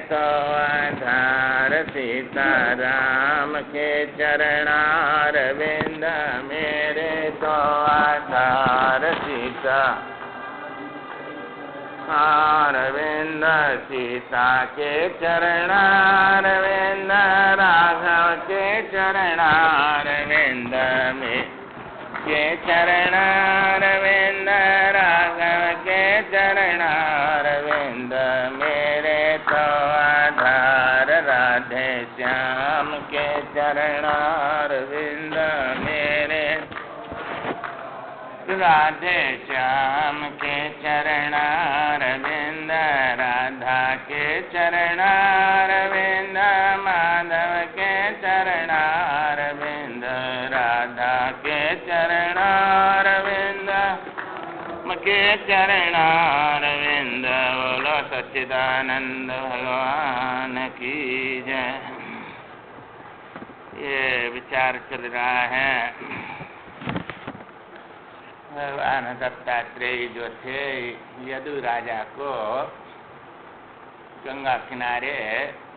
तो आधार सीताराम के चरणारविंद, मेरे तो आधार सीता अरविंद, सीता के चरणारविंद, राघव के चरणारविंद में के चरणारविंद, राघव के चरणारविंद, मेरे तो आधार राधे श्याम के चरणारविंद, मेरे राधे श्याम के चरणारविंद, राधा के चरणारविंद, माधव के चरणारविंद, राधा के चरणारविंद के चरणारविंद। बोलो सच्चिदानंद भगवान की जय। ये विचार चल रहा है, भगवान दत्तात्रेय जो थे यदु राजा को गंगा किनारे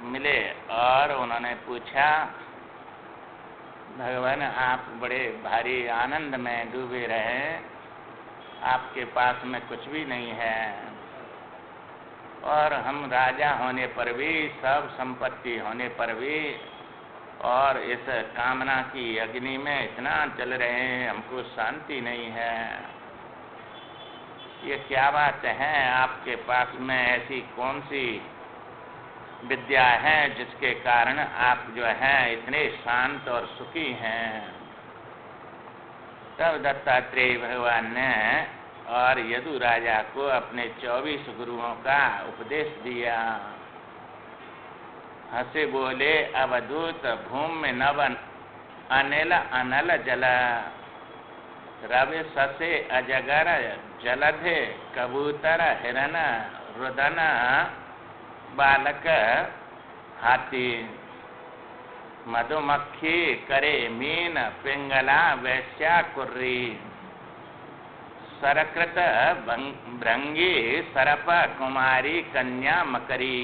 मिले और उन्होंने पूछा, भगवान आप बड़े भारी आनंद में डूबे रहे, आपके पास में कुछ भी नहीं है और हम राजा होने पर भी, सब संपत्ति होने पर भी और इस कामना की अग्नि में इतना जल रहे हैं, हमको शांति नहीं है। ये क्या बात है? आपके पास में ऐसी कौन सी विद्या है जिसके कारण आप जो है इतने शांत और सुखी हैं? तब दत्तात्रेय भगवान ने और यदु राजा को अपने 24 गुरुओं का उपदेश दिया। हंसे बोले अवधूत भूमि नवन, अनिल अनल जल, रवि ससे अजगर जलधे, कबूतर हिरन रुदन, बालक हाथी, मधुमक्खी करे मीन, पिंगला वैश्या कुर्री, सरकृत भृंगी सरप कुमारी कन्या मकरी।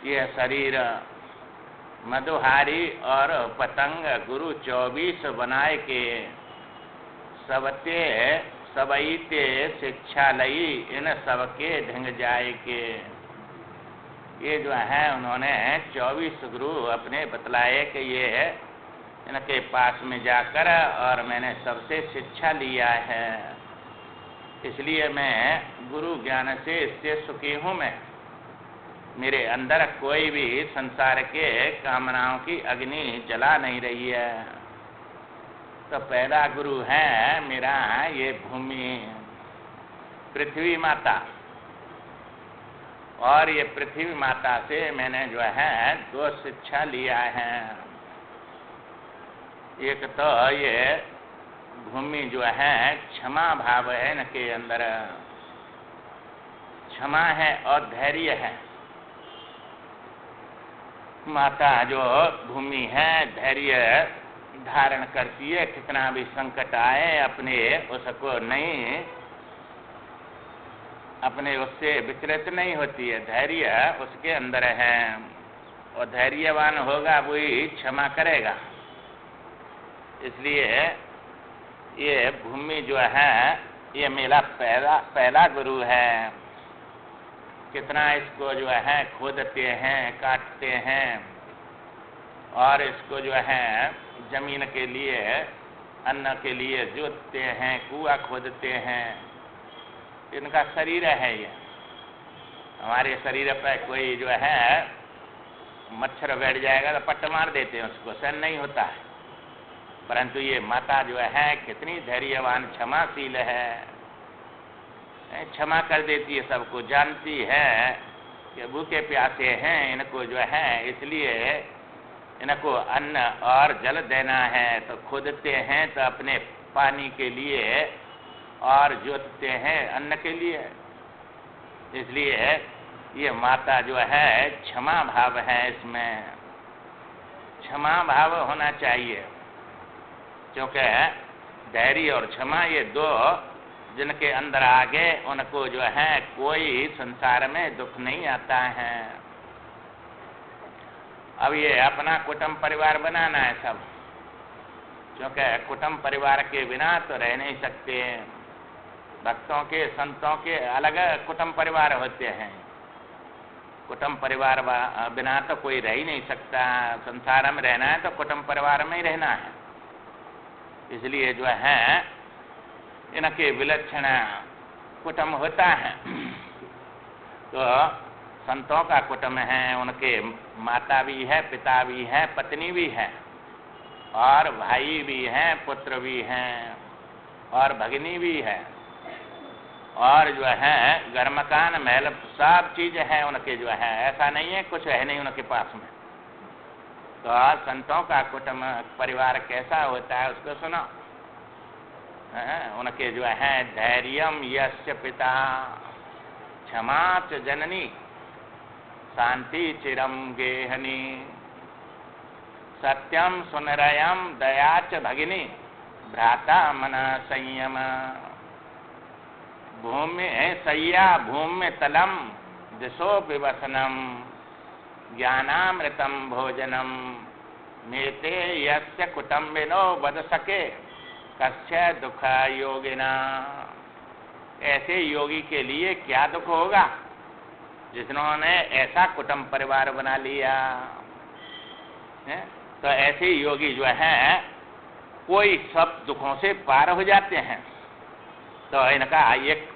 यह शरीर मधुहारी और पतंग गुरु 24 बनाए के, सबते सबईते शिक्षा लई, इन सबके ढंग जाए के। ये जो है उन्होंने 24 गुरु अपने बतलाए कि ये इनके पास में जाकर और मैंने सबसे शिक्षा लिया है, इसलिए मैं गुरु ज्ञान से इससे सुखी हूँ। मैं मेरे अंदर कोई भी संसार के कामनाओं की अग्नि जला नहीं रही है। तो पहला गुरु है मेरा ये भूमि पृथ्वी माता, और ये पृथ्वी माता से मैंने जो है 2 शिक्षा लिया है। एक तो ये भूमि जो है क्षमा भाव है, इनके अंदर क्षमा है और धैर्य है। माता जो भूमि है धैर्य धारण करती है, कितना भी संकट आए उसको नहीं, अपने उससे विचलित नहीं होती है, धैर्य उसके अंदर है और धैर्यवान होगा वही क्षमा करेगा। इसलिए ये भूमि जो है ये मेरा पहला गुरु है। कितना इसको जो है खोदते हैं, काटते हैं और इसको जो है जमीन के लिए, अन्न के लिए जोतते हैं, कुआं खोदते हैं। इनका शरीर है ये। हमारे शरीर पर कोई जो है मच्छर बैठ जाएगा तो पट्ट मार देते हैं, उसको सहन नहीं होता है। परंतु ये माता जो है कितनी धैर्यवान क्षमाशील है, क्षमा कर देती है सबको, जानती है कि भूखे प्यासे हैं इनको जो है, इसलिए इनको अन्न और जल देना है। तो खोदते हैं तो अपने पानी के लिए और जोतते हैं अन्न के लिए। इसलिए ये माता जो है क्षमा भाव है, इसमें क्षमा भाव होना चाहिए, क्योंकि धैर्य और क्षमा ये 2 जिनके अंदर आ गए उनको जो है कोई संसार में दुख नहीं आता है। अब ये अपना कुटुंब परिवार बनाना है सब, क्योंकि कुटुंब परिवार के बिना तो रह नहीं सकते। भक्तों के संतों के अलग कुटुंब परिवार होते हैं, कुटुंब परिवार बिना तो कोई रह ही नहीं सकता। संसार में रहना है तो कुटुंब परिवार में ही रहना है। इसलिए जो है इनके विलक्षण कुटुंब होता है। तो संतों का कुटुंब है, उनके माता भी है, पिता भी है, पत्नी भी है, और भाई भी हैं, पुत्र भी हैं, और भगिनी भी है, और जो है घर मकान महल सब चीज है उनके जो है। ऐसा नहीं है कुछ है नहीं उनके पास में। तो संतों का कुटुंब परिवार कैसा होता है उसको सुनो। उनके जो है धैर्यम यस्य पिता क्षमा च जननी शांति चिरम गेहनी सत्यम सुनरयम दया च भगिनी भ्राता मन संयम भूमि सय्या भूमि तलम दिशो विवसनम ज्ञानामृतम भोजनम नेते यस्य कुटुंबिनो वद सके कस्य दुख योगिना। ऐसे योगी के लिए क्या दुख होगा जिन्होंने ऐसा कुटुंब परिवार बना लिया है? तो ऐसे योगी जो है कोई सब दुखों से पार हो जाते हैं। तो इनका एक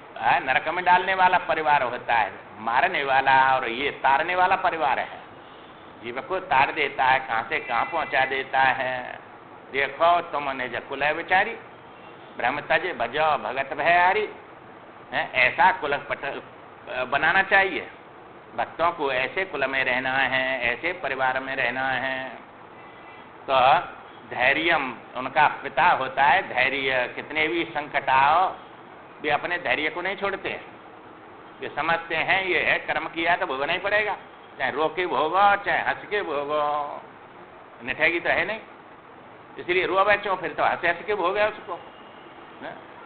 नरक में डालने वाला परिवार होता है, मारने वाला, और ये तारने वाला परिवार है। जीव को तार देता है, कहाँ से कहाँ पहुँचा देता है। देखो तुम निज कुल विचारी ब्रह्म तज भजो भगत भयारी। ऐसा कुल बनाना चाहिए। भक्तों को ऐसे कुल में रहना है, ऐसे परिवार में रहना है। तो धैर्यम उनका पिता होता है। धैर्य कितने भी संकट आओ वे अपने धैर्य को नहीं छोड़ते। ये समझते हैं ये कर्म किया तो भोगना ही पड़ेगा, चाहे रो के भोगो चाहे हंस के भोगो, निठेगी तो है नहीं। इसलिए रो बैठो फिर तो हंस हंस के भोगे उसको।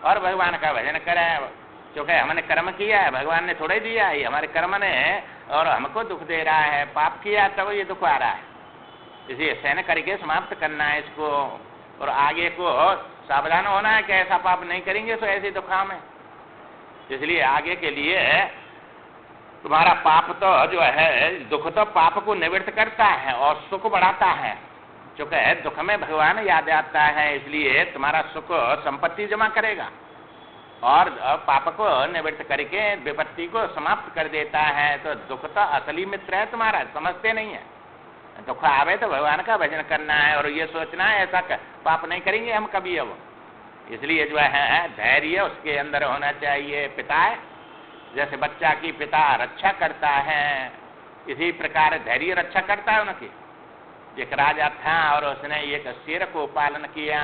और भगवान का भजन करें, क्योंकि हमने कर्म किया है, भगवान ने थोड़ा ही दिया है, हमारे कर्म ने और हमको दुख दे रहा है। पाप किया तब ये दुख आ रहा है। इसलिए सहन करके समाप्त करना है इसको, और आगे को सावधान होना है कि ऐसा पाप नहीं करेंगे तो ऐसे दुख में। इसलिए आगे के लिए तुम्हारा पाप तो जो है दुख तो पाप को निवृत्त करता है और सुख बढ़ाता है, क्योंकि दुख में भगवान याद आता है। इसलिए तुम्हारा सुख संपत्ति जमा करेगा और पाप को निवृत्त करके विपत्ति को समाप्त कर देता है। तो दुख तो असली मित्र है तुम्हारा, समझते नहीं है। दुख आवे तो भगवान का भजन करना है और ये सोचना है ऐसा पाप नहीं करेंगे हम कभी। अब इसलिए जो है धैर्य उसके अंदर होना चाहिए। पिता है, जैसे बच्चा की पिता रक्षा करता है, इसी प्रकार धैर्य रक्षा करता है उनकी। एक राजा था और उसने एक शेर को पालन किया।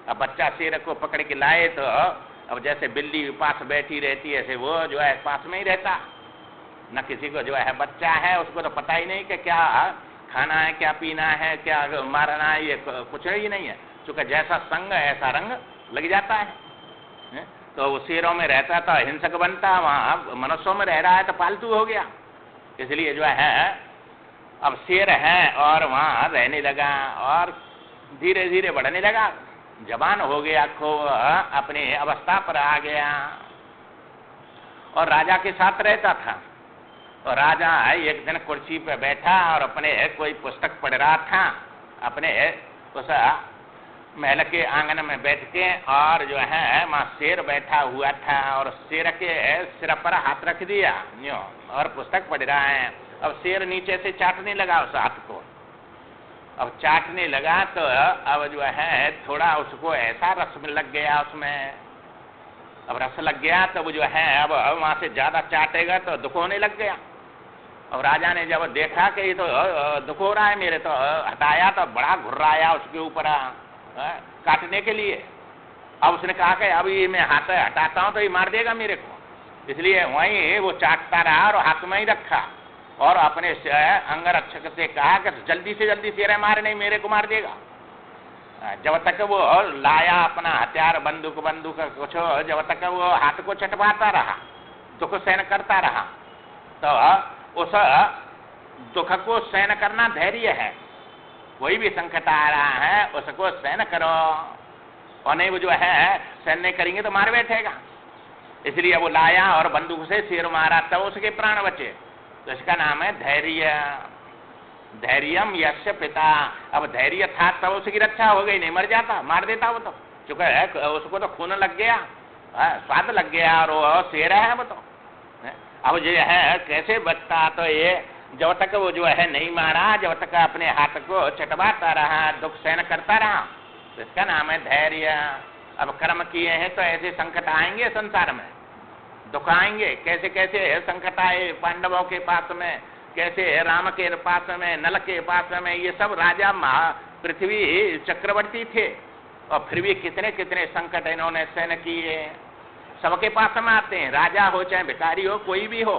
अब बच्चा शेर को पकड़ के लाए तो अब जैसे बिल्ली पास बैठी रहती है ऐसे वो जो है पास में ही रहता। न किसी को जो है बच्चा है उसको तो पता ही नहीं कि क्या खाना है, क्या पीना है, क्या मारना है, ये कुछ ही नहीं है। चूंकि जैसा संग ऐसा रंग लग जाता है। तो वो शेरों में रहता था हिंसक बनता, वहाँ मनुष्यों में रह रहा है तो पालतू हो गया। इसलिए जो है अब शेर है और वहाँ रहने लगा और धीरे धीरे बढ़ने लगा, जवान हो गया, खूब अपनी अवस्था पर आ गया और राजा के साथ रहता था। तो राजा एक दिन कुर्सी पर बैठा और अपने कोई पुस्तक पढ़ रहा था अपने उस महल के आंगन में बैठ के, और जो है वहाँ शेर बैठा हुआ था और शेर के सिर पर हाथ रख दिया न्यों और पुस्तक पढ़ रहा है। अब शेर नीचे से चाटने लगा उस हाथ को। अब चाटने लगा तो अब जो है थोड़ा उसको ऐसा रस लग गया उसमें। अब रस लग गया तो वो जो है अब वहाँ से ज्यादा चाटेगा तो दुख होने लग गया। अब राजा ने जब देखा कि ये तो दुख हो रहा है मेरे, तो हटाया तो बड़ा घुर्राया उसके ऊपर काटने के लिए। अब उसने कहा कि अब ये मैं हाथ हटाता हूँ तो ये मार देगा मेरे को। इसलिए वहीं वो चाटता रहा और हाथ में ही रखा और अपने अंगरक्षक से कहा कि जल्दी से जल्दी शेर मार, नहीं मेरे को मार देगा। जब तक वो लाया अपना हथियार बंदूक कुछ, जब तक वो हाथ को चटवाता रहा, दुख सहन करता रहा, तो उस दुख को सहन करना धैर्य है। कोई भी संकट आ रहा है उसको सहन करो, और नहीं वो जो है सहन नहीं करेंगे तो मार बैठेगा। इसलिए वो लाया और बंदूक से सिर मारा तब उसके प्राण बचे, तो इसका नाम है धैर्य। धैर्यम यस्य पिता, अब धैर्य था तब उसकी रक्षा हो गई, नहीं मर जाता, मार देता वो तो, चूंकि उसको तो खून लग गया, स्वाद लग गया, और वो शेर है वो तो। अब जो है कैसे बचता, तो ये जब तक वो जो है नहीं मारा, जब तक अपने हाथ को चटवाता रहा, दुख सहन करता रहा, तो इसका नाम है धैर्य। अब कर्म किए हैं तो ऐसे संकट आएंगे संसार में, दुख आएंगे। कैसे कैसे संकट आए पांडवों के पास में, कैसे राम के पास में, नल के पास में, ये सब राजा पृथ्वी चक्रवर्ती थे, और फिर भी कितने कितने संकट इन्होंने सहन किए। सबके पास में आते हैं, राजा हो चाहे भिखारी हो, कोई भी हो,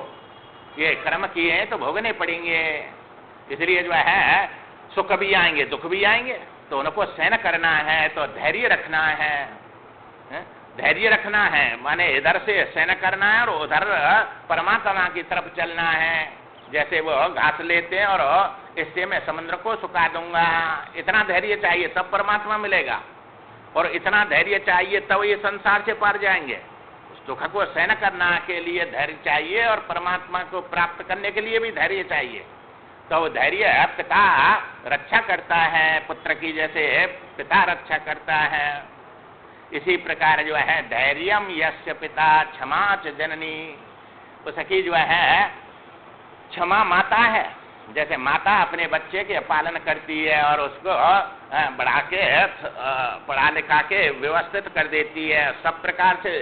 ये कर्म किए हैं तो भोगने पड़ेंगे। इसलिए जो है सुख भी आएंगे दुख भी आएंगे, तो उनको सहन करना है, तो धैर्य रखना है। धैर्य रखना है माने इधर से सहन करना है और उधर परमात्मा की तरफ चलना है। जैसे वो घास लेते हैं और इससे मैं समुद्र को सुखा दूंगा, इतना धैर्य चाहिए तब परमात्मा मिलेगा, और इतना धैर्य चाहिए तब ये संसार से पार जाएंगे। दुख को सहन करना के लिए धैर्य चाहिए, और परमात्मा को प्राप्त करने के लिए भी धैर्य चाहिए। तो धैर्य पिता रक्षा करता है, पुत्र की जैसे पिता रक्षा करता है, इसी प्रकार जो है धैर्यम यस्य पिता क्षमा च जननी, उसकी जो है क्षमा माता है। जैसे माता अपने बच्चे के पालन करती है और उसको बढ़ा के पढ़ा लिखा के व्यवस्थित कर देती है, सब प्रकार से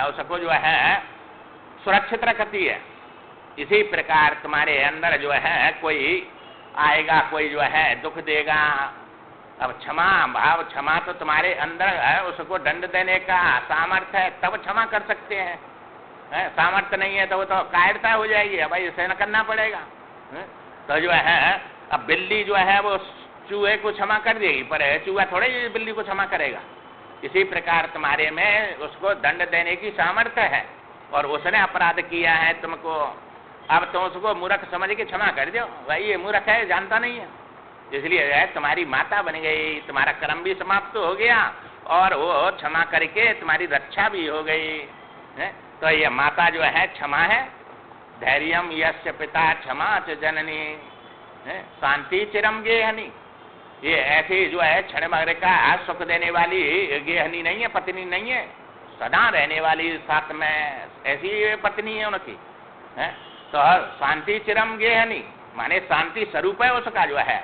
उसको जो है सुरक्षित रखती है, इसी प्रकार तुम्हारे अंदर जो है कोई आएगा, कोई जो है दुख देगा। अब क्षमा भाव, क्षमा तो तुम्हारे अंदर है, उसको दंड देने का सामर्थ्य है तब क्षमा कर सकते हैं। सामर्थ्य नहीं है तो वो तो कायरता हो जाएगी, भाई सहन करना पड़ेगा। तो जो है अब बिल्ली जो है वो चूहे को क्षमा कर देगी, पर चूहा थोड़े ही बिल्ली को क्षमा करेगा। इसी प्रकार तुम्हारे में उसको दंड देने की सामर्थ्य है, और उसने अपराध किया है तुमको, अब तुम उसको मूर्ख समझ के क्षमा कर दो, भाई ये मूर्ख है, जानता नहीं है, इसलिए तुम्हारी माता बन गई, तुम्हारा कर्म भी समाप्त हो गया, और वो क्षमा करके तुम्हारी रक्षा भी हो गई है। तो ये माता जो है क्षमा है। धैर्यम यस्य पिता क्षमा च जननी, शांति चिरम गेहनी, ये ऐसी जो है क्षण भर का सुख देने वाली गेहनी नहीं है, पत्नी नहीं है, सदा रहने वाली साथ में ऐसी पत्नी है उनकी है। तो शांति चिरम गेहनी माने शांति स्वरूप है उसका जो है,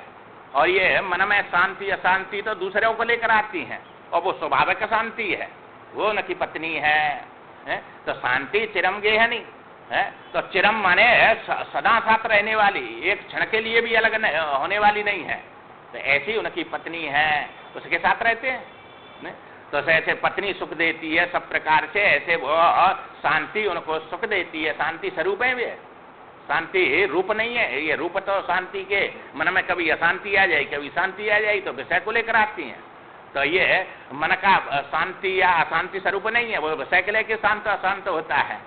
और ये मन में शांति अशांति तो दूसरों को लेकर आती है, और वो स्वाभाविक शांति है, वो उनकी पत्नी है। तो शांति चिरम गेहनी है, तो चिरम माने सदा साथ रहने वाली, एक क्षण के लिए भी अलग होने वाली नहीं है, तो ऐसी उनकी पत्नी है, उसके साथ रहते हैं। तो ऐसे पत्नी सुख देती है सब प्रकार से, ऐसे वो शांति उनको सुख देती है, शांति स्वरूप है वे, शांति रूप नहीं है। ये रूप तो शांति के मन में कभी अशांति आ जाए, कभी शांति आ जाए, तो विषय को लेकर आती है। तो ये मन का शांति या अशांति स्वरूप नहीं है, वो विषय के लेकर शांत अशांत होता है।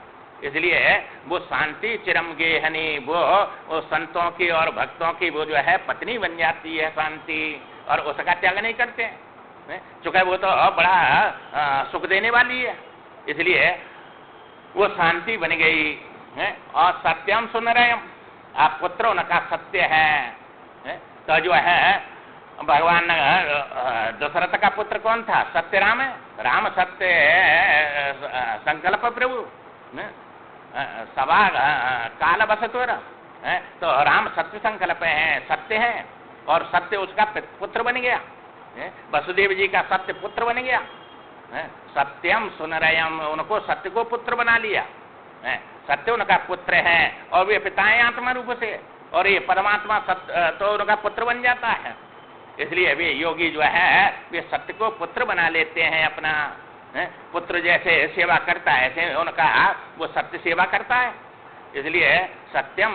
इसलिए वो शांति चिरम गेहनी, वो संतों की और भक्तों की वो जो है पत्नी बन जाती है शांति, और उसका त्याग नहीं करते हैं, चूंकि वो तो बड़ा सुख देने वाली है, इसलिए वो शांति बन गई है। और सत्यम सुनरयम, आप पुत्र उनका सत्य है। तो जो है भगवान दशरथ का पुत्र कौन था? सत्य राम है, राम सत्य संकल्प प्रभु, सभा काल बसतोर है, तो राम सत्य संकल्प है, सत्य है, और सत्य उसका पुत्र बन गया, वसुदेव जी का सत्य पुत्र बन गया। सत्यम सुनरयम, उनको सत्य को पुत्र बना लिया, सत्य उनका पुत्र है, और वे पिताएं आत्मा रूप से, और ये परमात्मा सत्य तो उनका पुत्र बन जाता है। इसलिए वे योगी जो है वे सत्य को पुत्र बना लेते हैं अपना, पुत्र जैसे सेवा करता है ऐसे उनका वो सत्य सेवा करता है। इसलिए सत्यम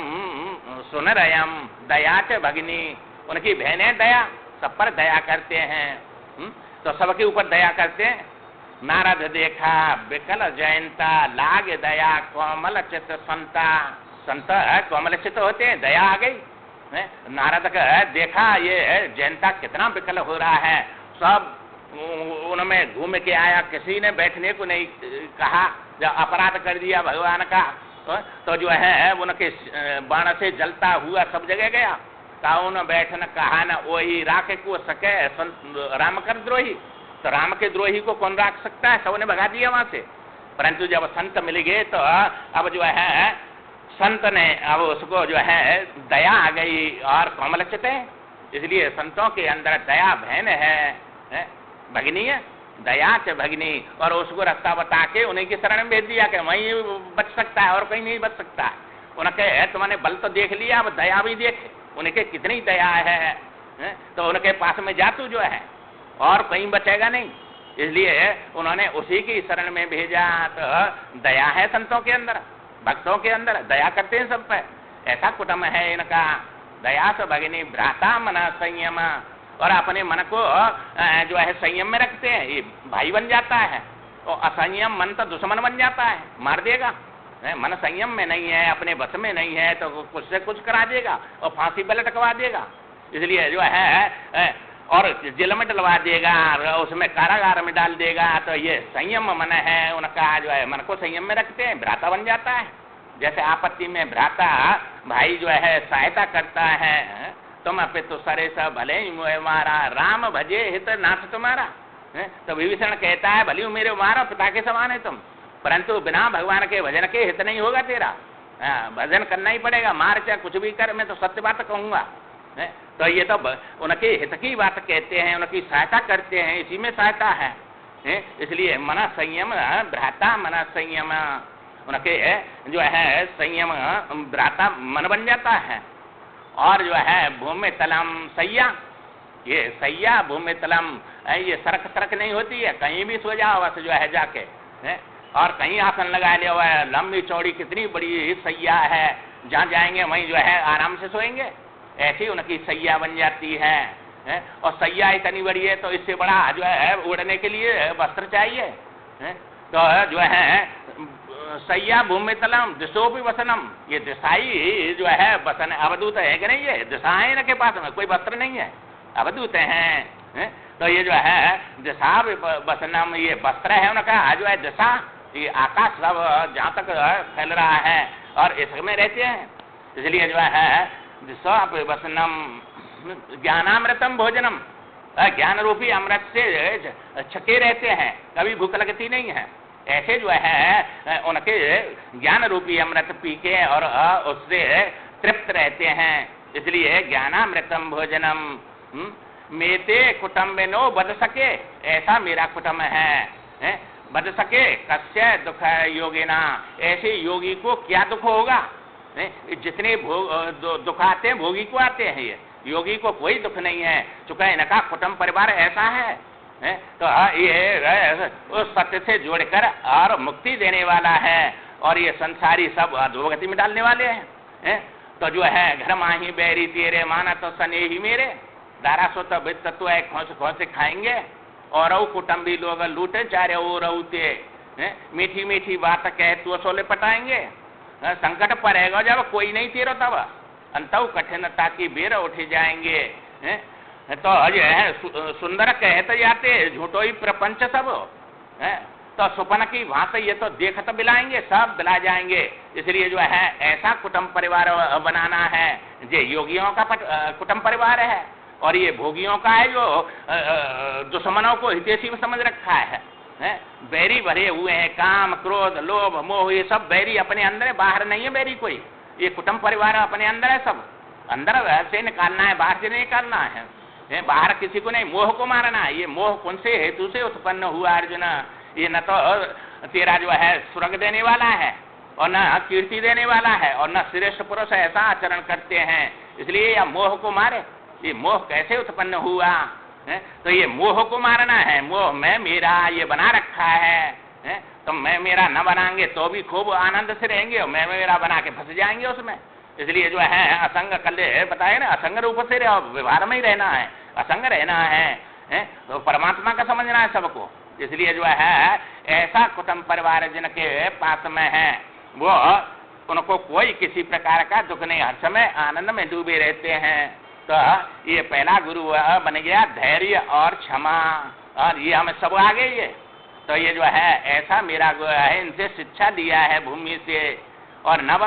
सुनरयम दया च भगिनी, उनकी बहनें दया, सब पर दया करते हैं, तो सबके ऊपर दया करते हैं। नारद देखा विकल जयंता, लाग दया कोमल चित संता। संत कोमल चित होते हैं, दया आ गई। नारद का देखा ये जयंता कितना विकल हो रहा है, सब उनमें घूम के आया, किसी ने बैठने को नहीं कहा। जब अपराध कर दिया भगवान का तो जो है उनके बाण से जलता हुआ सब जगह गया। काऊ न बैठ न कहा न वही, राखे को सके राम कर द्रोही। तो राम के द्रोही को कौन राख सकता है, सबने भगा दिया वहां से। परंतु जब संत मिल गए तो अब जो है संत ने अब उसको जो है दया आ गई और कोमल चित है। इसलिए संतों के अंदर दया बहन है, भगनी है, दया से भगनी। और उसको रास्ता बता के उन्हीं की शरण में भेज दिया कि वहीं बच सकता है और कहीं नहीं बच सकता है। उनके तुमने बल तो देख लिया, अब दया भी देख, उनके कितनी दया है। तो उनके पास में जा तू जो है, और कहीं बचेगा नहीं। इसलिए उन्होंने उसी की शरण में भेजा। तो दया है संतों के अंदर, भक्तों के अंदर, दया करते हैं सब पे। ऐसा कुटुंब है इनका। दया से भगिनी भ्राता मन संयम, और अपने मन को जो है संयम में रखते हैं, ये भाई बन जाता है। और असंयम मन तो दुश्मन बन जाता है, मार देगा। मन संयम में नहीं है, अपने बस में नहीं है, तो कुछ से कुछ करा देगा और फांसी पे लटकवा देगा। इसलिए जो है और जेल में डलवा देगा, उसमें कारागार में डाल देगा। तो ये संयम मन है उनका, जो है मन को संयम में रखते हैं, भ्राता बन जाता है। जैसे आपत्ति में भ्राता भाई जो है सहायता करता है। तुम अपे तो सरे सब भले ही मुहे मारा, राम भजे हित नाथ तुम्हारा। तो विभीषण कहता है भले मेरे मारो, पिता के समान है तुम, परंतु बिना भगवान के भजन के हित नहीं होगा तेरा। भजन करना ही पड़ेगा, मार चाहे कुछ भी कर, मैं तो सत्य बात कहूंगा। तो ये तो उनके हित की बात कहते हैं, उनकी सहायता करते हैं, इसी में सहायता है। इसलिए मन संयम भ्राता मन संयम, उनके जो है संयम भ्राता मन बन जाता है। और जो है भूमि तलम सैया, ये सैया भूमि तलम, ये सरक सरक नहीं होती है, कहीं भी सो जाओ बस जो है जाके। और कहीं आसन लगा लिया हुआ है, लंबी चौड़ी कितनी बड़ी सैया है, जहाँ जाएंगे वहीं जो है आराम से सोएंगे। ऐसी उनकी सैया बन जाती है। और सैया इतनी बड़ी है तो इससे बड़ा जो है उड़ने के लिए वस्त्र चाहिए। तो जो है सैया भूमि तलम दिशो भी वसनम, ये दिशाई जो है वसन अवधूत है कि नहीं, ये दिशाएं इनके पास में कोई वस्त्र नहीं है, अवधूत हैं। तो ये जो है दिशा वसनम, ये वस्त्र है उनका, जो है दिशा, ये आकाश सब जहाँ तक फैल रहा है और इसमें रहते हैं। इसलिए जो है दिशा वसनम ज्ञानामृतम भोजनम, ज्ञान रूपी अमृत से छके रहते हैं, कभी भूख लगती नहीं है। ऐसे जो है उनके ज्ञान रूपी अमृत पी के और उससे तृप्त रहते हैं। इसलिए ज्ञानामृतम भोजनम मेते कुटुंबिनो बद सके, ऐसा मेरा कुटुंब है। बद सके कस्य दुख योगिना, ऐसे योगी को क्या दुख होगा। जितने दुख आते हैं भोगी को आते हैं, ये योगी को कोई दुख नहीं है, चूंकि इनका कुटुंब परिवार ऐसा है। तो ये उस सत्य से जोड़कर और मुक्ति देने वाला है, और ये संसारी सब अधोगति में डालने वाले हैं। तो जो है घर माही बैरी तेरे माना तो सने ही मेरे, दारा सो तो वित्त तो है खोसे खाएंगे, और कुटुंबी लोग लूटे चारे वो रहते, मीठी मीठी बात कहे तो सोले पटाएंगे। संकट पड़ेगा जब कोई नहीं तेरो तब, अंतव कठिनता की बेर उठ जाएंगे। तो जो है सुंदर कहते जाते झूठो ही प्रपंच सब, तो सुपन की भांति ये तो देखत बिलाएंगे, सब बिला जाएंगे। इसलिए जो है ऐसा कुटुंब परिवार बनाना है, ये योगियों का कुटुंब परिवार है, और ये भोगियों का है जो दुश्मनों को हितैषी में समझ रखा है। बैरी भरे हुए हैं, काम क्रोध लोभ मोह, ये सब बैरी अपने अंदर है, बाहर नहीं है बैरी कोई। ये कुटुंब परिवार अपने अंदर है, सब अंदर से निकालना है, बाहर से नहीं निकालना है। बाहर किसी को नहीं, मोह को मारना है। ये मोह कौन से हेतु से उत्पन्न हुआ अर्जुन, ये न तो तेरा जो है स्वर्ग देने वाला है, और न कीर्ति देने वाला है, और न श्रेष्ठ पुरुष ऐसा आचरण करते हैं, इसलिए यह मोह को मारे। ये मोह कैसे उत्पन्न हुआ, तो ये मोह को मारना है। मोह में मेरा ये बना रखा है, तो मैं मेरा न बनाएंगे तो भी खूब आनंद से रहेंगे, और मैं मेरा बना के फंस जाएंगे उसमें। इसलिए जो है असंग कल बताए ना, असंग रूप से व्यवहार में ही रहना है, असंग रहना है। है, तो परमात्मा का समझना है सबको। इसलिए जो है ऐसा कुटुंब परिवार जिनके पास में है वो उनको कोई किसी प्रकार का दुख नहीं, हर समय आनंद में डूबे रहते हैं। तो ये पहला गुरु बन गया धैर्य और क्षमा, और ये हमें सब आ गई है। तो ये जो है ऐसा मेरा गुरु है, इनसे शिक्षा लिया है भूमि से। और नव,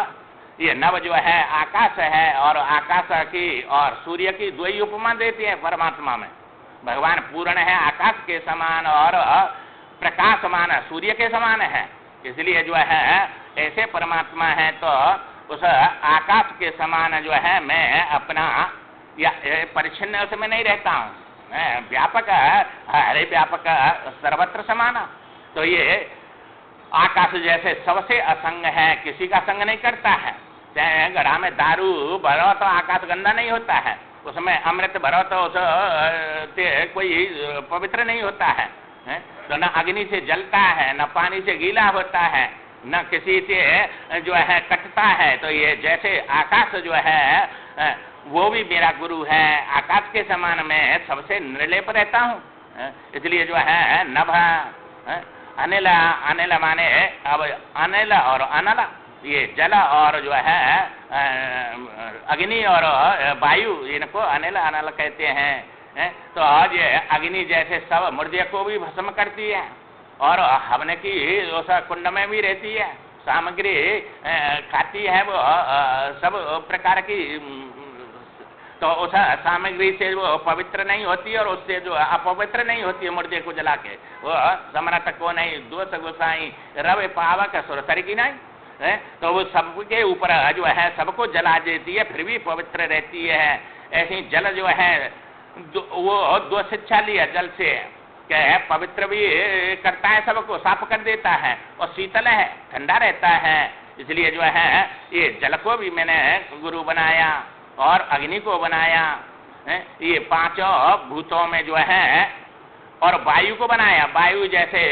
ये नव जो है आकाश है, और आकाश की और सूर्य की दो ही उपमा देती है परमात्मा में। भगवान पूर्ण है, आकाश के समान और प्रकाशमान सूर्य के समान है। इसलिए जो है ऐसे परमात्मा है, तो उस आकाश के समान जो है मैं अपना या परिच्छिन्न उसमें नहीं रहता हूँ, मैं व्यापक हरे व्यापक सर्वत्र समाना। तो ये आकाश जैसे सबसे असंग है, किसी का संग नहीं करता है। चाहे घड़ा में दारू भरो तो आकाश गंदा नहीं होता है, उसमें अमृत भरो तो उस कोई पवित्र नहीं होता है। तो न अग्नि से जलता है, न पानी से गीला होता है, न किसी से जो है कटता है। तो ये जैसे आकाश जो है वो भी मेरा गुरु है, आकाश के समान में सबसे निर्लेप रहता हूँ। इसलिए जो है नभ, अनिल, अनिल माने अब अनिल और अनल, ये जल और जो है अग्नि और वायु, इनको अनिल अनल कहते हैं। तो आज ये अग्नि जैसे सब मुर्दे को भी भस्म करती है, और हवन की उस कुंड में भी रहती है, सामग्री खाती है वो सब प्रकार की। तो उस सामग्री से वो पवित्र नहीं होती, और उससे जो अपवित्र नहीं होती है मुर्दे को जला के, वो समरथ को नहीं दोष गोसाई रवि पावक सुरसर की नहीं है। तो वो सबके ऊपर जो है सबको जला देती है, फिर भी पवित्र रहती है। ऐसी जल जो है वो दो शिक्षा लिया जल से, क्या है पवित्र भी करता है, सबको साफ कर देता है, और शीतल है, ठंडा रहता है। इसलिए जो है ये जल को भी मैंने गुरु बनाया, और अग्नि को बनाया, ये पांचों भूतों में जो है, और वायु को बनाया। वायु जैसे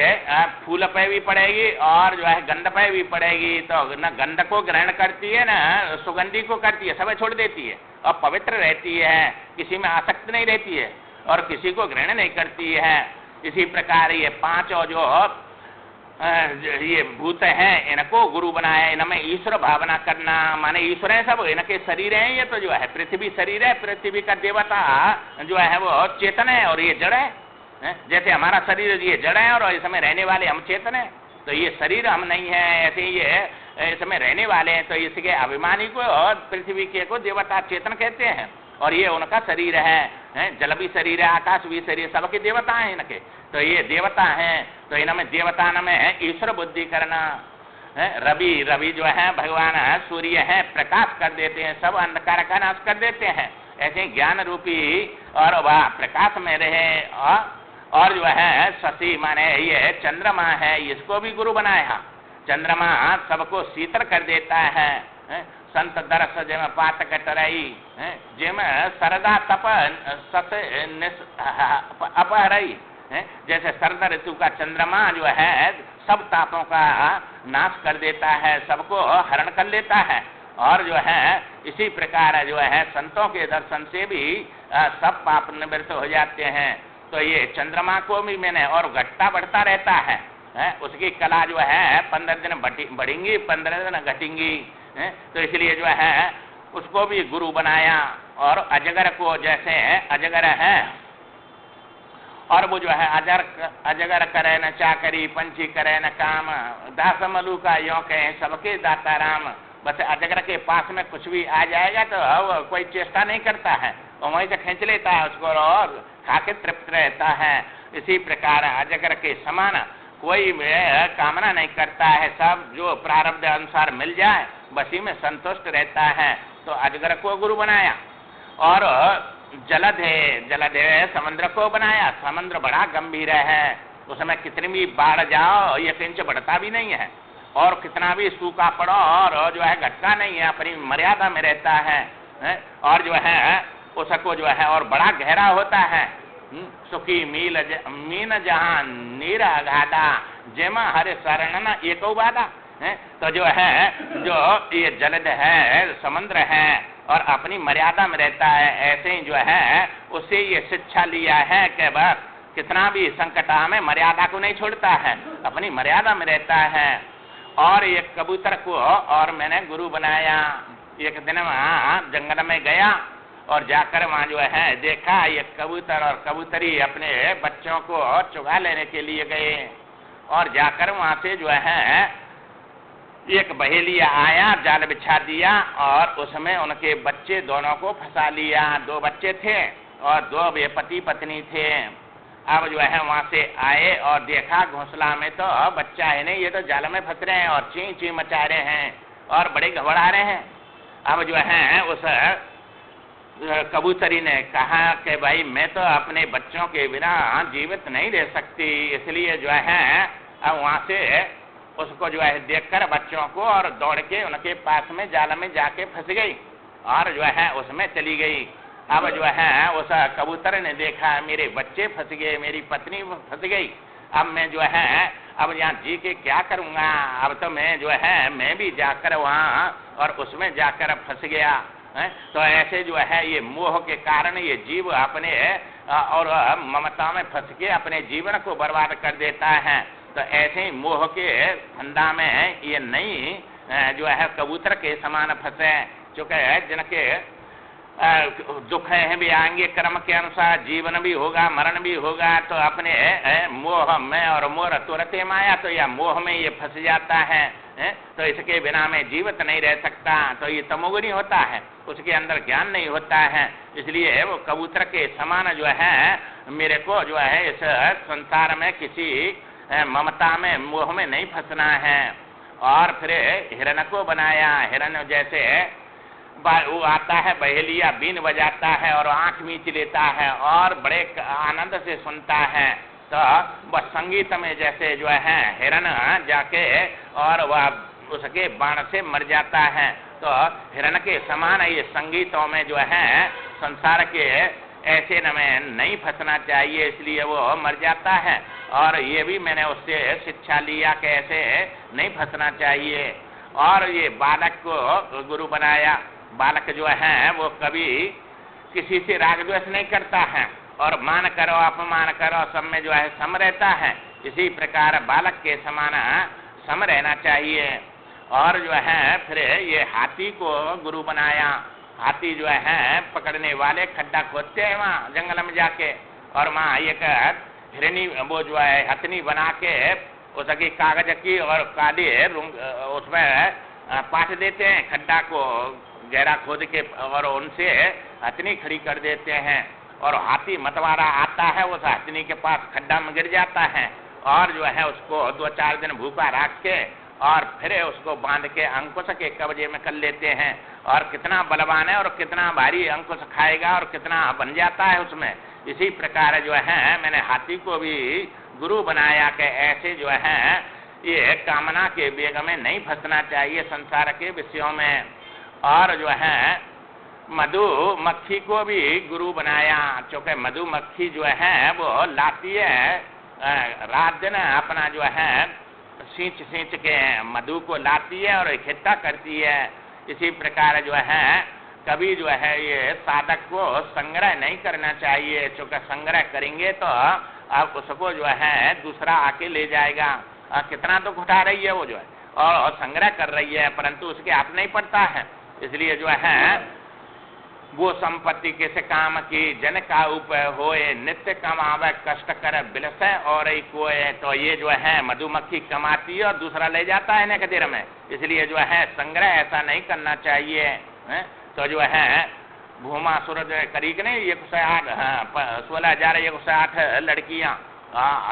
फूल पे भी पड़ेगी और जो है गंध पे भी पड़ेगी, तो न गंध को ग्रहण करती है न सुगंधी को करती है, सब छोड़ देती है, और पवित्र रहती है, किसी में आसक्त नहीं रहती है, और किसी को ग्रहण नहीं करती है। इसी प्रकार ये पांचों जो ये भूत हैं, इनको गुरु बनाया। इनमें ईश्वर भावना करना, माने ईश्वर है सब, इनके शरीर हैं। ये तो जो है पृथ्वी शरीर है, पृथ्वी का देवता जो है वो चेतन है, और ये जड़ है। जैसे हमारा शरीर ये जड़ है, और इसमें रहने वाले हम चेतन है। तो ये शरीर हम नहीं है, ऐसे ये इसमें रहने वाले हैं। तो इसके अभिमानी को और पृथ्वी के को देवता चेतन कहते हैं, और ये उनका शरीर है। जल भी शरीर है, आकाश भी शरीर, सबके देवता हैं इनके। तो ये देवता हैं, तो इनमें देवता में ईश्वर बुद्धि करना। रवि, रवि जो है भगवान है, सूर्य है, प्रकाश कर देते हैं, सब अंधकार का नाश कर देते हैं। ऐसे ज्ञान रूपी और वह प्रकाश में रहे। और जो है शशि माने ये चंद्रमा है, इसको भी गुरु बनाया। चंद्रमा सबको शीतल कर देता है। संत दरस जिम पात कटरई, जिम सरदा तप सस अपहरई। जैसे शरद ऋतु का चंद्रमा जो है सब तापों का नाश कर देता है, सबको हरण कर लेता है। और जो है इसी प्रकार जो है संतों के दर्शन से भी सब पाप निवृत्त हो जाते हैं। तो ये चंद्रमा को भी मैंने, और घटता बढ़ता रहता है, उसकी कला जो है 15 दिन बढ़ेंगी, 15 दिन घटेंगी। तो इसलिए जो है उसको भी गुरु बनाया। और अजगर को, जैसे अजगर है, और वो जो है अजगर करे न चाकरी, पंछी करे न काम, दास मलू का यों कहे सबके दाता राम। बस अजगर के पास में कुछ भी आ जाएगा तो कोई चेष्टा नहीं करता है, वो वहीं से खींच लेता है उसको और खाके तृप्त रहता है। इसी प्रकार अजगर के समान कोई कामना नहीं करता है, सब जो प्रारब्ध अनुसार मिल जाए बसी में संतुष्ट रहता है। तो अजगर को गुरु बनाया। और जलधे समुद्र को बनाया। समुद्र बड़ा गंभीर है, उसमें कितनी भी बाढ़ जाओ ये इंच बढ़ता भी नहीं है, और कितना भी सूखा पड़ो और जो है घटता नहीं है, अपनी मर्यादा में रहता है। और जो है उसको जो है और बड़ा गहरा होता है। सुखी मीन जहां नीर अगाधा, जेमा हरे शरण एको बाधा। तो जो है जो ये जलद है, समुद्र है, और अपनी मर्यादा में रहता है, ऐसे ही जो है उससे ये शिक्षा लिया है कि बस कितना भी संकट आवे मर्यादा को नहीं छोड़ता है, अपनी मर्यादा में रहता है। और एक कबूतर को और मैंने गुरु बनाया। एक दिन वहाँ जंगल में गया और जाकर वहाँ जो है देखा ये कबूतर और कबूतरी अपने बच्चों को चुगा लेने के लिए गए, और जाकर वहाँ से जो है एक बहेलिया आया, जाल बिछा दिया और उसमें उनके बच्चे दोनों को फंसा लिया। 2 बच्चे थे और 2 पति पत्नी थे। अब जो है वहाँ से आए और देखा घोंसला में तो बच्चा है नहीं, ये तो जाल में फंस रहे हैं और ची ची मचा रहे हैं और बड़े घबरा रहे हैं। अब जो है उस कबूतरी ने कहा कि भाई मैं तो अपने बच्चों के बिना जीवित नहीं रह सकती, इसलिए जो है अब वहाँ से उसको जो है देखकर बच्चों को और दौड़ के उनके पास में जाल में जाके फंस गई और जो है उसमें चली गई। अब जो है उस कबूतर ने देखा मेरे बच्चे फंस गए, मेरी पत्नी फंस गई, अब मैं जो है अब यहाँ जी के क्या करूँगा, अब तो मैं जो है मैं भी जाकर वहाँ और उसमें जाकर फंस गया है। तो ऐसे जो है ये मोह के कारण ये जीव अपने और ममता में फंस के अपने जीवन को बर्बाद कर देता है। तो ऐसे ही मोह के फंदा में ये नहीं जो है कबूतर के समान फंसे, चूँकि जिनके दुख है भी आएंगे कर्म के अनुसार, जीवन भी होगा मरण भी होगा, तो अपने मोह में और मोर तुरते माया, तो यह मोह में ये फंस जाता है। तो इसके बिना में जीवित नहीं रह सकता, तो ये तमोगुनी होता है, उसके अंदर ज्ञान नहीं होता है। इसलिए वो कबूतर के समान जो है मेरे को जो है इस संसार में किसी ममता में मोह में नहीं फंसना है। और फिर हिरण को बनाया। हिरण जैसे वो आता है बहेलिया बीन बजाता है और आंख मीच लेता है और बड़े आनंद से सुनता है, तो वह संगीत में जैसे जो है हिरण जाके और वह उसके बाण से मर जाता है। तो हिरण के समान ये संगीतों में जो है संसार के ऐसे न में नहीं फंसना चाहिए, इसलिए वो मर जाता है। और ये भी मैंने उससे शिक्षा लिया कि ऐसे नहीं फंसना चाहिए। और ये बालक को गुरु बनाया। बालक जो है वो कभी किसी से राग द्वेष नहीं करता है और मान करो अपमान करो सब में जो है सम रहता है। इसी प्रकार बालक के समान सम रहना चाहिए। और जो है फिर ये हाथी को गुरु बनाया। हाथी जो है पकड़ने वाले खड्डा खोदते हैं वहाँ जंगल में जाके, और वहाँ एक हिरनी वो जो है हथनी बना के उसकी कागज की और काली उसमें पाट देते हैं, खड्डा को गहरा खोद के, और उनसे हथनी खड़ी कर देते हैं। और हाथी मतवारा आता है, उस हथनी के पास खड्डा में गिर जाता है और जो है उसको 2-4 दिन भूखा रख के और फिर उसको बांध के अंकुश के कब्जे में कर लेते हैं। और कितना बलवान है और कितना भारी अंकुश खाएगा और कितना बन जाता है उसमें। इसी प्रकार जो है मैंने हाथी को भी गुरु बनाया कि ऐसे जो है ये कामना के वेग में नहीं फंसना चाहिए संसार के विषयों में। और जो है मधुमक्खी को भी गुरु बनाया, क्योंकि मधुमक्खी जो है वो लाती है रात दिन अपना जो है सींच सींच के मधु को लाती है और इकट्ठा करती है। इसी प्रकार जो है कभी जो है ये साधक को संग्रह नहीं करना चाहिए, क्योंकि संग्रह करेंगे तो अब उसको जो है दूसरा आके ले जाएगा। कितना दुख उठा रही है वो जो है और संग्रह कर रही है, परंतु उसके हाथ नहीं पड़ता है। इसलिए जो है वो संपत्ति किस काम की जन का उपाय होए, नित्य कमावे कष्ट कर बिलसे और कोय। तो ये जो है मधुमक्खी कमाती है और दूसरा ले जाता है न देर में। इसलिए जो है संग्रह ऐसा नहीं करना चाहिए। तो जो है भूमा सूरज करीक नहीं 16,108 लड़कियां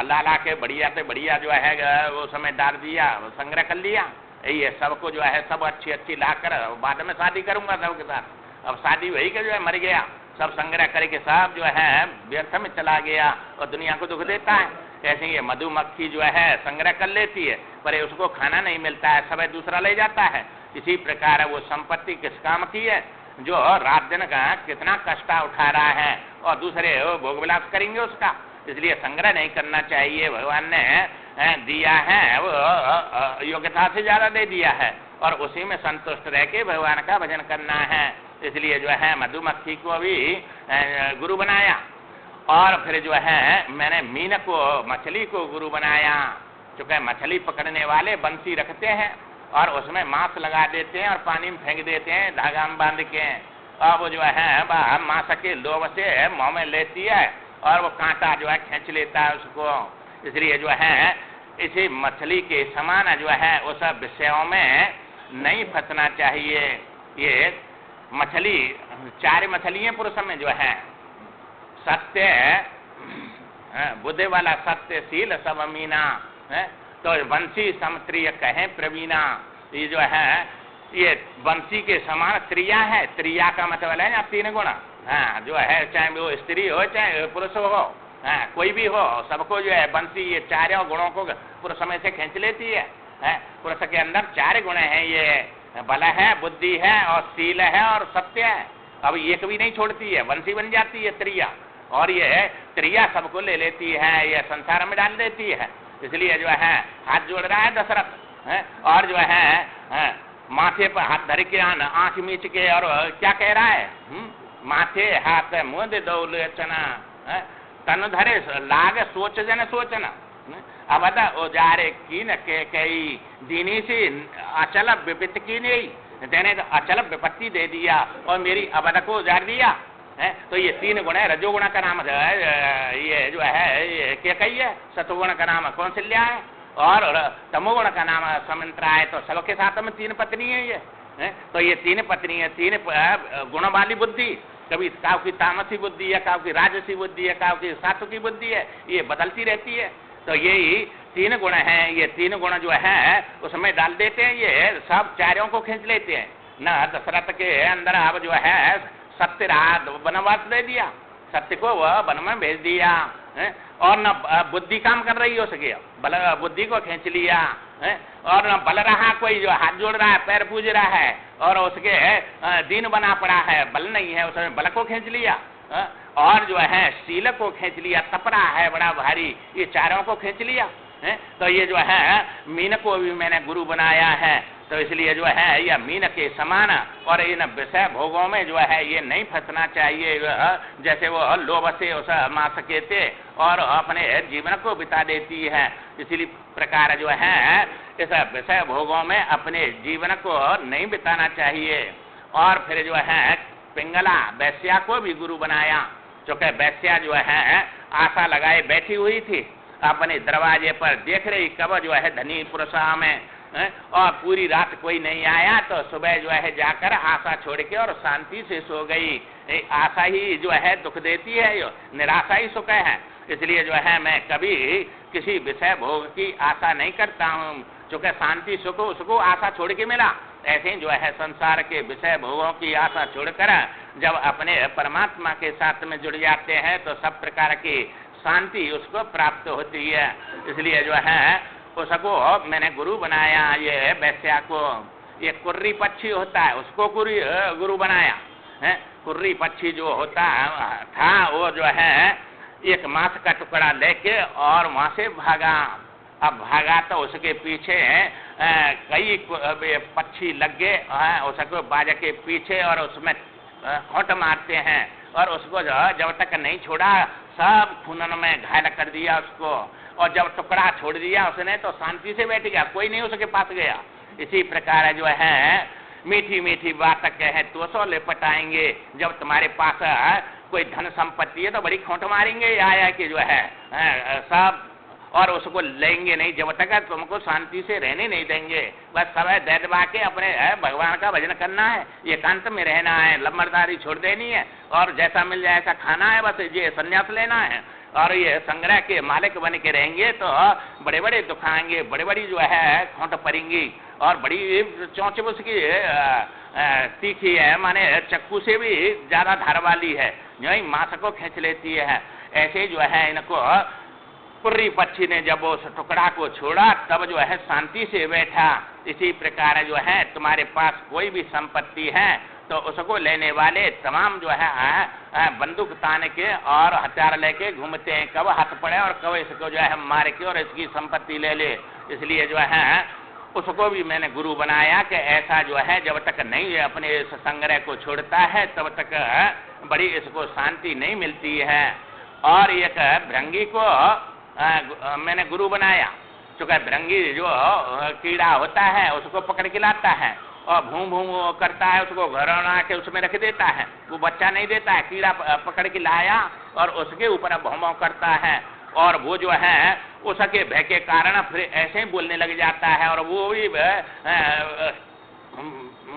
लाला के बढ़िया से बढ़िया जो है वो समय डाल दिया, संग्रह कर लिया। ये सबको जो है सब अच्छी अच्छी लाकर बाद में शादी करूंगा सबके साथ। अब शादी वही के जो है मर गया, सब संग्रह करके सब जो है व्यर्थ में चला गया और दुनिया को दुख देता है। ऐसे ये मधुमक्खी जो है संग्रह कर लेती है पर उसको खाना नहीं मिलता है, सब दूसरा ले जाता है। इसी प्रकार वो संपत्ति किस काम की है जो रात दिन का कितना कष्ट उठा रहा है और दूसरे भोग विलास करेंगे उसका। इसलिए संग्रह नहीं करना चाहिए। भगवान ने दिया है वो योग्यता से ज्यादा दे दिया है और उसी में संतुष्ट रह के भगवान का भजन करना है। इसलिए जो है मधुमक्खी को भी गुरु बनाया। और फिर जो है मैंने मीन को, मछली को गुरु बनाया। चूंकि मछली पकड़ने वाले बंसी रखते हैं और उसमें मांस लगा देते हैं और पानी में फेंक देते हैं धागा में बांध के, और वो जो है मांस के लोभ से मुंह में लेती है और वो कांटा जो है खींच लेता है उसको। इसलिए जो है इसी मछली के समान जो है उस विषयों में नहीं फंसना चाहिए। ये मछली, 4 मछलियां पुरुष में जो है सत्य, बुद्धि वाला सत्य, शील सब मीना, तो वंशी समत्रिय कहे प्रवीणा। ये जो है ये वंशी के समान त्रिया है। त्रिया का मतलब है 3 गुण, जो है चाहे वो स्त्री हो चाहे पुरुष हो, कोई भी हो, सबको जो है वंशी ये 4 गुणों को पुरुष में से खींच लेती है। पुरुष के अंदर 4 गुण है, ये बल है, बुद्धि है और शील है और सत्य है। अब एक भी नहीं छोड़ती है, वंशी बन जाती है त्रिया, और ये त्रिया सबको ले लेती है, ये संसार में डाल देती है। इसलिए जो है हाथ जोड़ रहा है दशरथ, और जो है माथे पर हाथ धर के आंख मीच के और क्या कह रहा है, माथे हाथ मुँह दे दो लोचना, तन धरे लाग सोच जन सोचना। अब औजारे की न के कई दीनी से अचल विपत्त की नहीं, तेने तो अचल विपत्ति दे दिया और मेरी अवध को उजाड़ दिया। तो ये 3 गुण है। रजोगुण का नाम ये जो है ये के कई है, सतोगुण का नाम कौशल्या है, और तमोगुण का नाम समंत्रा है। तो सबके साथ में 3 पत्नी है ये। तो ये 3 पत्नी है, 3 गुण वाली बुद्धि, कभी काव की तामसी बुद्धि है, काव की राजसी बुद्धि है, काव की सात्विकी बुद्धि है, ये बदलती रहती है। तो यही 3 गुण हैं, ये 3 गुण जो है उसमें डाल देते हैं, ये सब 4 को खींच लेते हैं। न दशरथ के अंदर अब जो है सत्य रहा, वनवास दे दिया, सत्य को वह वन में भेज दिया, और न बुद्धि काम कर रही हो सके, बल बुद्धि को खींच लिया, और न बल रहा, कोई जो हाथ जोड़ रहा है, पैर पूज रहा है और उसके दीन बना पड़ा है, बल नहीं है, उसने बल को खींच लिया, और जो है शील को खींच लिया, तपरा है बड़ा भारी, ये 4 को खींच लिया। तो ये जो है मीन को भी मैंने गुरु बनाया है। तो इसलिए जो है यह मीन के समान, और इन विषय भोगों में जो है ये नहीं फंसना चाहिए, जैसे वो लोभ से उस मास कहते और अपने जीवन को बिता देती है। इसीलिए प्रकार जो है इस विषय भोगों में अपने जीवन को नहीं बिताना चाहिए। और फिर जो है पिंगला वैश्या को भी गुरु बनाया, क्योंकि वैश्या जो है आशा लगाए बैठी हुई थी, अपने दरवाजे पर देख रही कब जो है धनी पुरुष में, और पूरी रात कोई नहीं आया, तो सुबह जो है जाकर आशा छोड़ के और शांति से सो गई। आशा ही जो है दुख देती है, निराशा ही सुख है। इसलिए जो है मैं कभी किसी विषय भोग की आशा नहीं करता हूँ, क्योंकि शांति सुख उसको आशा छोड़ के मिला। ऐसे ही जो है संसार के विषय भोगों की आशा छोड़कर जब अपने परमात्मा के साथ में जुड़ जाते हैं तो सब प्रकार की शांति उसको प्राप्त होती है। इसलिए जो है उसको मैंने गुरु बनाया, ये वैश्या को। ये कुर्री पक्षी होता है, उसको गुरु बनाया है। कुर्री पक्षी जो होता था वो जो है एक मांस का टुकड़ा लेके और वहां से भागा। अब भागा तो उसके पीछे कई पक्षी लग गए उसको बाजा के पीछे, और उसमें खोट मारते हैं, और उसको जब तक नहीं छोड़ा सब खूनन में घायल कर दिया उसको, और जब टुकड़ा छोड़ दिया उसने तो शांति से बैठ गया, कोई नहीं उसके पास गया। इसी प्रकार जो है मीठी मीठी बात कहे तो सो ले पटाएंगे, जब तुम्हारे पास कोई धन संपत्ति है तो बड़ी खोट मारेंगे आया कि जो है सब, और उसको लेंगे नहीं जब तक तुमको शांति से रहने नहीं देंगे। बस समय दे दबा के अपने भगवान का भजन करना है, एकांत में रहना है, लम्बरदारी छोड़ देनी है, और जैसा मिल जाए ऐसा खाना है, बस ये संन्यास लेना है। और ये संग्रह के मालिक बन के रहेंगे तो बड़े बड़े दुख आएंगे, बड़ी बड़ी जो है खोट पड़ेंगी, और बड़ी चौंच उसकी तीखी है, माने चक्कू से भी ज्यादा धार वाली है, जो ही मांस को खींच लेती है। ऐसे जो है इनको कुर्री पक्षी ने जब उस टुकड़ा को छोड़ा तब जो है शांति से बैठा। इसी प्रकार जो है तुम्हारे पास कोई भी संपत्ति है तो उसको लेने वाले तमाम जो है बंदूक तान के और हथियार लेके घूमते हैं, कब हाथ पड़े और कब इसको जो है मार के और इसकी संपत्ति ले ले। इसलिए जो है उसको भी मैंने गुरु बनाया कि ऐसा जो है जब तक नहीं अपने इस संग्रह को छोड़ता है तब तक बड़ी इसको शांति नहीं मिलती है। और एक भृंगी को मैंने गुरु बनाया, चूंकि भृंगी जो कीड़ा होता है उसको पकड़ के लाता है और भूं भूं करता है, उसको घर बना के उसमें रख देता है, वो बच्चा नहीं देता है। कीड़ा पकड़ के लाया और उसके ऊपर भौं भौं करता है और वो जो है उसके भय के कारण फिर ऐसे ही बोलने लग जाता है और वो भी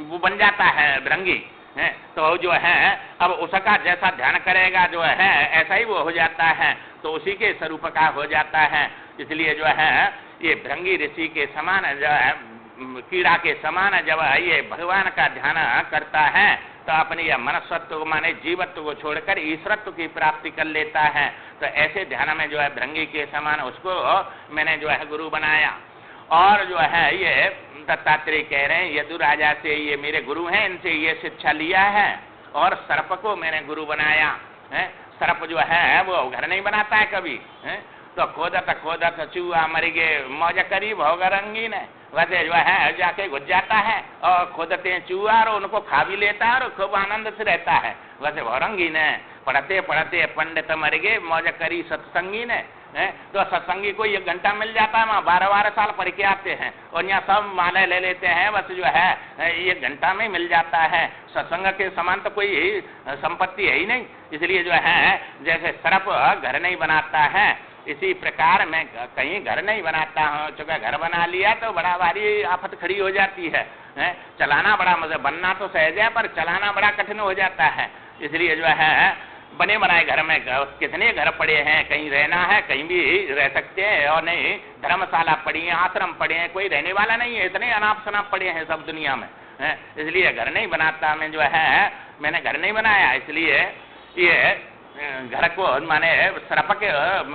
वो बन जाता है भृंगी है। तो जो है अब उसका जैसा ध्यान करेगा जो है ऐसा ही वो हो जाता है, तो उसी के स्वरूप का हो जाता है। इसलिए जो है ये भृंगी ऋषि के समान जो है कीड़ा के समान जब ये भगवान का ध्यान करता है तो अपने यह मनस्वत्व को माने जीवत्व को छोड़कर ईश्वरत्व की प्राप्ति कर लेता है। तो ऐसे ध्यान में जो है भृंगी के समान उसको मैंने जो है गुरु बनाया। और जो है ये दत्तात्रेय कह रहे हैं यदु राजा से ये मेरे गुरु हैं, इनसे ये शिक्षा लिया है। और सर्प को मैंने गुरु बनाया है। सर्प जो है वो घर नहीं बनाता है कभी है, तो खोदत चूहा मर गए मौज करीब होगा रंगीन है, वैसे जो है जाके घुस जाता है और खोदते हैं चूहा और उनको खा भी लेता है और खूब आनंद से रहता है। वैसे वो रंगीन है, पढ़ते पढ़ते पंडित मर गए मौज करी सत्संगी ने है। तो सत्संगी को 1 घंटा मिल जाता है, वहाँ 12 साल पढ़ के आते हैं और यहाँ सब माला ले लेते हैं, बस जो है 1 घंटा में मिल जाता है। सत्संग के समान तो कोई संपत्ति है ही नहीं। इसलिए जो है जैसे सर्प घर नहीं बनाता है, इसी प्रकार मैं कहीं घर नहीं बनाता हूँ। चूंकि घर बना लिया तो बड़ा भारी आफत खड़ी हो जाती है। चलाना बड़ा मजा, बनना तो सहज है पर चलाना बड़ा कठिन हो जाता है। इसलिए जो है बने बनाए घर में कितने घर पड़े हैं, कहीं रहना है कहीं भी रह सकते हैं, और नहीं धर्मशाला पड़ी है, आश्रम पड़े हैं, कोई रहने वाला नहीं है, इतने अनाप शनाप पड़े हैं सब दुनिया में है। इसलिए घर नहीं बनाता मैं, जो है मैंने घर नहीं बनाया। इसलिए ये घर को माने सर्प के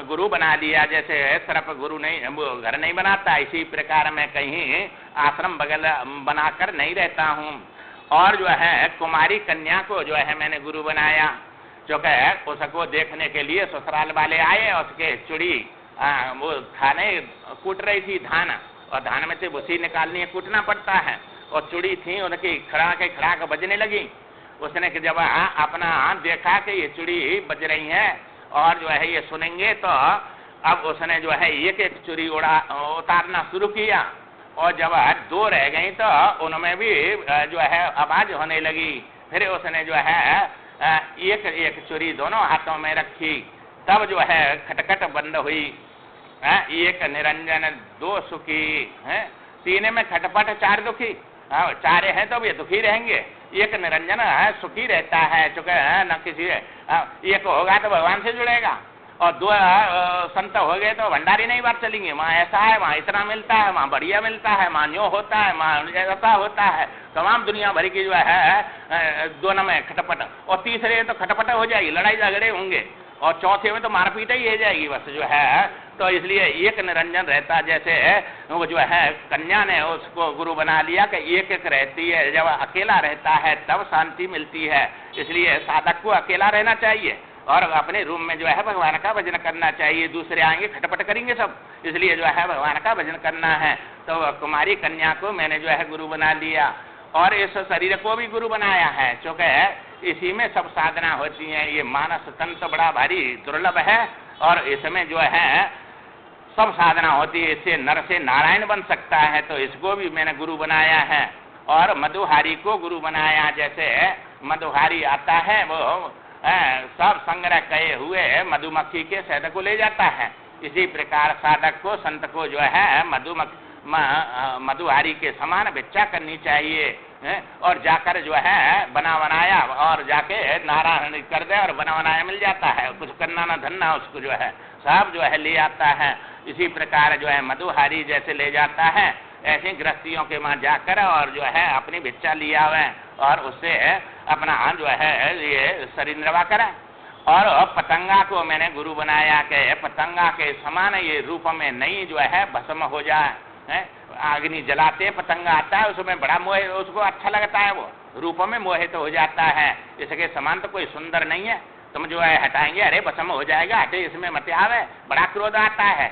गुरु बना दिया। जैसे सर्प गुरु नहीं घर नहीं बनाता, इसी प्रकार मैं कहीं आश्रम बगल बनाकर नहीं रहता हूँ। और जो है कुमारी कन्या को जो है मैंने गुरु बनाया, जो कि उसको देखने के लिए ससुराल वाले आए। उसके चुड़ी वो खाने कूट रही थी धान, और धान में से भूसी निकालनी है, कूटना पड़ता है, और चुड़ी थी उनकी खड़ाक बजने लगी। उसने जब अपना देखा कि ये चुड़ी बज रही है और जो है ये सुनेंगे, तो अब उसने जो है एक चुड़ी उतारना शुरू किया, और जब 2 रह गई तो उनमें भी जो है आवाज होने लगी। फिर उसने जो है एक चुड़ी दोनों हाथों में रखी, तब जो है खटखट बंद हुई। एक निरंजन 2 सुखी है, 3 में खटपट 4 दुखी। 4 है तो ये दुखी रहेंगे, एक निरंजन है सुखी रहता है। चूंकि न किसी एक होगा तो भगवान से जुड़ेगा, और 2 संत हो गए तो भंडारी नहीं बात चलेंगे। वहाँ ऐसा है, वहाँ इतना मिलता है, वहाँ बढ़िया मिलता है, वहाँ न्यो होता है, वहाँ ऐसा होता है। तमाम दुनिया भर की जो है दोनों में खटपट, और तीसरे तो खटपट हो जाएगी, लड़ाई झगड़े होंगे, और चौथे में तो मारपीट ही हो जाएगी बस जो है। तो इसलिए एक निरंजन रहता, जैसे वो जो है कन्या ने उसको गुरु बना लिया कि एक रहती है। जब अकेला रहता है तब शांति मिलती है। इसलिए साधक को अकेला रहना चाहिए और अपने रूम में जो है भगवान का भजन करना चाहिए। दूसरे आएंगे खटपट करेंगे सब, इसलिए जो है भगवान का भजन करना है। तो कुमारी कन्या को मैंने जो है गुरु बना लिया, और इस शरीर को भी गुरु बनाया है, क्योंकि इसी में सब साधना होती है। ये मानस तन तो बड़ा भारी दुर्लभ है, और इसमें जो है सब साधना होती है। इससे नर से नारायण बन सकता है, तो इसको भी मैंने गुरु बनाया है। और मधुहारी को गुरु बनाया, जैसे मधुहारी आता है वो सब संग्रह किए हुए मधुमक्खी के शहद को ले जाता है। इसी प्रकार साधक को संत को जो है मधुहारी के समान भिक्षा करनी चाहिए, और जाकर जो है बना बनाया और जाके नारायण कर दे और बना बनाया मिल जाता है। कुछ करना ना धनना, उसको जो है सब जो है ले आता है। इसी प्रकार जो है मधुहारी जैसे ले जाता है, ऐसे गृहस्थियों के वहां जाकर और जो है अपनी भिक्षा लिया हुआ और उससे अपना जो है ये शरीर निर्वाह करा। और पतंगा को मैंने गुरु बनाया कि पतंगा के समान ये रूप में नहीं जो है भस्म हो जाए। अग्नि जलाते पतंगा आता है, उसमें बड़ा मोह, उसको अच्छा लगता है, वो रूप में मोहित हो जाता है। इसके समान तो कोई सुंदर नहीं है। तुम जो है हटाएंगे, अरे भस्म हो जाएगा, हटे इसमें मत आवे, बड़ा क्रोध आता है।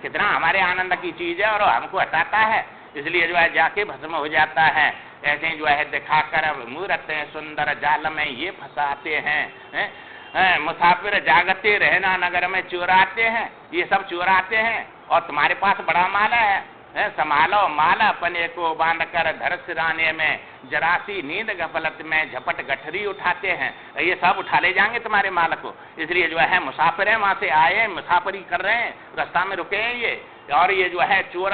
कितना हमारे आनंद की चीज है और हमको हटाता है। इसलिए जो है जाके भस्म हो जाता है। ऐसे जो है दिखाकर अब मूरत सुंदर जाल में ये फंसाते हैं, मुसाफिर जागते रहना नगर में चुराते हैं, ये सब चुराते हैं। और तुम्हारे पास बड़ा माल है, संभालो माल अपने को बांध कर धर सिराने में, जरासी नींद गफलत में झपट गठरी उठाते हैं, ये सब उठा ले जाएंगे तुम्हारे माल को। इसलिए जो है मुसाफिर है, वहां से आए मुसाफिरी कर रहे हैं, रास्ता में रुके हैं ये, और ये जो है चोर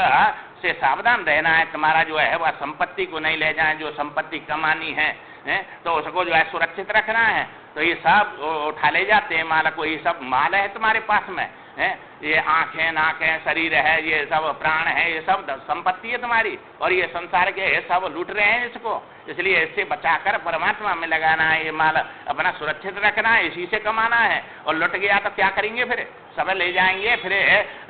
से सावधान रहना है, तुम्हारा जो है वह संपत्ति को नहीं ले जाए, जो संपत्ति कमानी है तो उसको जो है सुरक्षित रखना है। तो ये सब उठा ले जाते हैं माल को, ये सब माल है तुम्हारे पास में, ये आंखें नाकें शरीर है, ये सब प्राण है, ये सब संपत्ति है तुम्हारी, और ये संसार के सब लूट रहे हैं इसको। इसलिए इससे बचाकर परमात्मा में लगाना है, ये माल अपना सुरक्षित रखना है, इसी से कमाना है। और लुट गया तो क्या करेंगे फिर, सब ले जाएंगे, फिर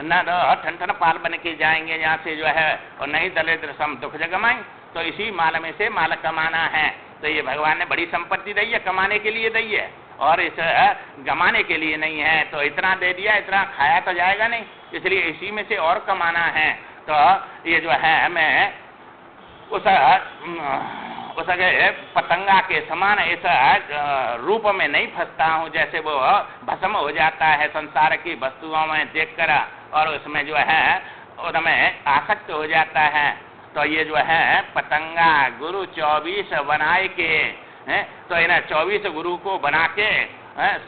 न ठन ठन पाल बन के जाएंगे यहाँ से जो है, और नहीं दलिद्र सम दुख जगमाई। तो इसी माल में से माल कमाना है। तो ये भगवान ने बड़ी संपत्ति दी है, कमाने के लिए दी है, और इस गमाने के लिए नहीं है। तो इतना दे दिया, इतना खाया तो जाएगा नहीं, इसलिए इसी में से और कमाना है। तो ये जो है मैं उस पतंगा के समान इस रूप में नहीं फंसता हूँ, जैसे वो भस्म हो जाता है संसार की वस्तुओं में देखकर, और उसमें जो है उनमें आसक्त हो जाता है। तो ये जो है पतंगा गुरु 24 बनाए के हैं, तो इन 24 गुरु को बना के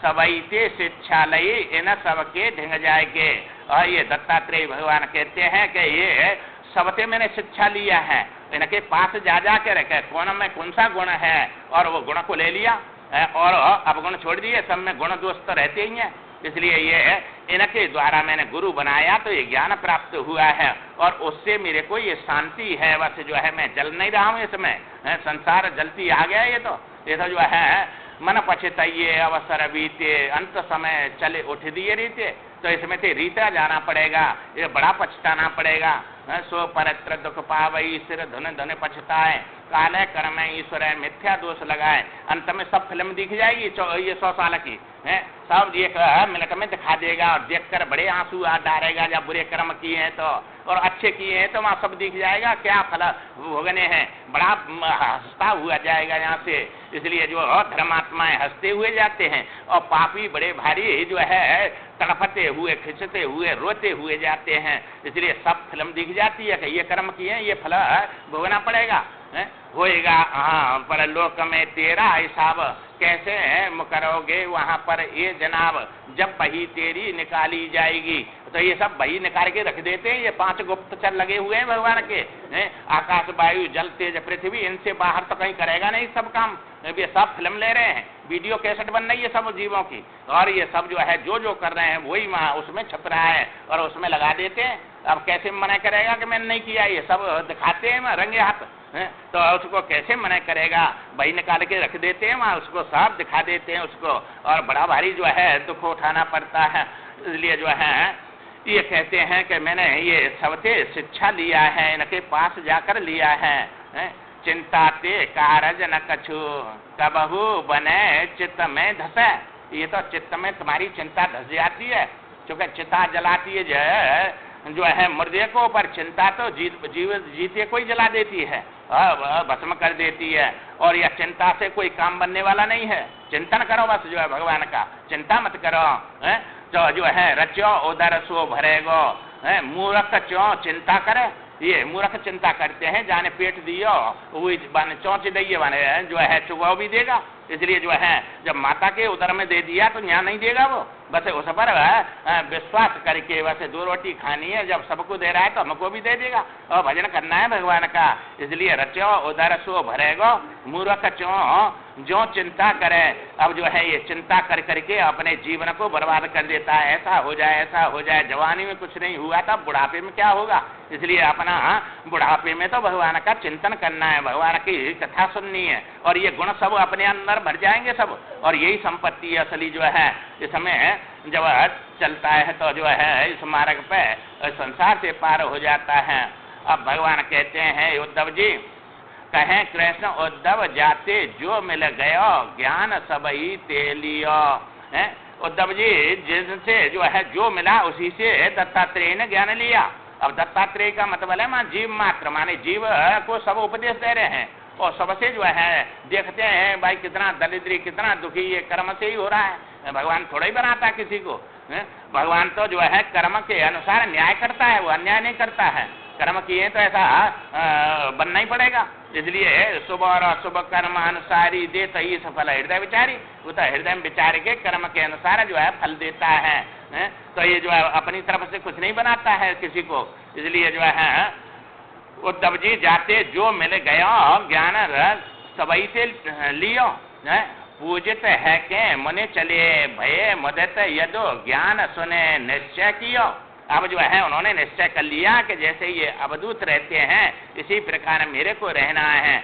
सबईते शिक्षालय इन सबके ढिंग जाएंगे। और ये दत्तात्रेय भगवान कहते हैं कि ये सबसे मैंने शिक्षा लिया है, इनके पास जा के रखे कौन में कौन सा गुण है, और वो गुण को ले लिया, और अवगुण छोड़ दिए, सब में गुण दोष तो रहते ही हैं। इसलिए ये इनके द्वारा मैंने गुरु बनाया, तो ये ज्ञान प्राप्त हुआ है, और उससे मेरे को ये शांति है। बस जो है मैं जल नहीं रहा हूँ इसमें, संसार जलती आ गया ये तो जो है मन पछताइए अवसर बीते, अंत समय चले उठ दिए रीते। तो इसमें से रीता जाना पड़ेगा, ये बड़ा पछताना पड़ेगा। सो परत्र दुख पावई सिर धुन धुन पछताए, काले कर्म ईश्वर मिथ्या दोष लगाए। अंत में सब फिल्म दिख जाएगी ये 100 साल की, सब एक मिनट में दिखा देगा, और देखकर बड़े आंसू आ डालेगा जब बुरे कर्म किए हैं तो, और अच्छे किए हैं तो वहाँ सब दिख जाएगा क्या फल भोगने हैं, बड़ा हंसता हुआ जाएगा यहाँ से। इसलिए जो धर्मात्माएं हंसते हुए जाते हैं, और पापी बड़े भारी जो है तड़पते हुए खिंचते हुए रोते हुए जाते हैं। इसलिए सब फिल्म दिख जाती है कि ये कर्म किए ये फल भोगना पड़ेगा, होएगा। हाँ, पर लोक में तेरा हिसाब कैसे करोगे वहां पर ये जनाब, जब बही तेरी निकाली जाएगी। तो ये सब बही निकाल के रख देते हैं, ये 5 गुप्तचर लगे हुए हैं भगवान के, आकाश वायु जल तेज पृथ्वी, इनसे बाहर तो कहीं करेगा नहीं सब काम। ये सब फिल्म ले रहे हैं, वीडियो कैसेट बन रही है सब जीवों की, और ये सब जो है जो कर रहे हैं वही वहाँ उसमें छप रहा है, और उसमें लगा देते हैं। अब कैसे मना करेगा कि मैंने नहीं किया, ये सब दिखाते हैं रंगे हाथ, तो उसको कैसे मना करेगा। बही निकाल के रख देते हैं वहाँ, उसको साफ दिखा देते हैं उसको, और बड़ा भारी जो है दुख उठाना पड़ता है। इसलिए जो है ये कहते हैं कि मैंने ये सबसे शिक्षा लिया है, इनके पास जाकर लिया है। चिंता ते कारज न कछु कबहू बने चित्त में धसे। ये तो चित्त में तुम्हारी चिंता धस जाती है, क्योंकि चिता जलाती है जो है मुर्दे को, पर चिंता तो जीते को ही जला देती है, भस्म कर देती है। और यह चिंता से कोई काम बनने वाला नहीं है। चिंतन करो बस जो है भगवान का, चिंता मत करो। तो जो है रचो उदर सो भरेगो, मूर्ख चो चिंता करे। ये मूर्ख चिंता करते हैं, जाने पेट दियो वही चौंच दिए वाले जो है चुगाव भी देगा। इसलिए जो है जब माता के उदर में दे दिया तो यहाँ नहीं देगा वो, बस उस पर विश्वास करके बस 2 रोटी खानी है, जब सबको दे रहा है तो हमको भी दे देगा, और भजन करना है भगवान का। इसलिए रचो उदर सो भरेगो, मूर्ख चो जो चिंता करे। अब जो है ये चिंता कर करके अपने जीवन को बर्बाद कर देता है, ऐसा हो जाए। जवानी में कुछ नहीं हुआ तब बुढ़ापे में क्या होगा। इसलिए अपना बुढ़ापे में तो भगवान का चिंतन करना है, भगवान की कथा सुननी है, और ये गुण सब अपने अंदर भर जाएंगे सब। और यही संपत्ति असली जो है इसमें जब चलता है तो जो है इस मार्ग पे संसार से पार हो जाता है। अब भगवान कहते हैं उद्धव जी, कहें कृष्ण उद्धव जाते जो मिल गयो ज्ञान सबई ते लियो। उद्धव जी जिनसे जो है जो मिला उसी से दत्तात्रेय ने ज्ञान लिया। अब दत्तात्रेय का मतलब है मां जीव मात्र, माने जीव को सब उपदेश दे रहे हैं और सबसे जो है देखते हैं भाई कितना दरिद्री कितना दुखी, ये कर्म से ही हो रहा है, भगवान थोड़ा ही बनाता है किसी को। भगवान तो जो है कर्म के अनुसार न्याय करता है, वो अन्याय नहीं करता है। कर्म किए तो ऐसा बनना ही पड़ेगा, इसलिए शुभ और अशुभ कर्म अनुसारी दे तो ये सफल हृदय विचारी, वो तो हृदय में विचार के कर्म के अनुसार जो है फल देता है। तो ये जो है अपनी तरफ से कुछ नहीं बनाता है किसी को, इसलिए जो है उद्धव जी जाते जो मिल गया ज्ञान रस सबई से लियो, पूजित है के मुनि चले भये मुदित यदो ज्ञान सुने निश्चय कियो। अब जो है उन्होंने निश्चय कर लिया कि जैसे ये अवधूत रहते हैं इसी प्रकार मेरे को रहना है।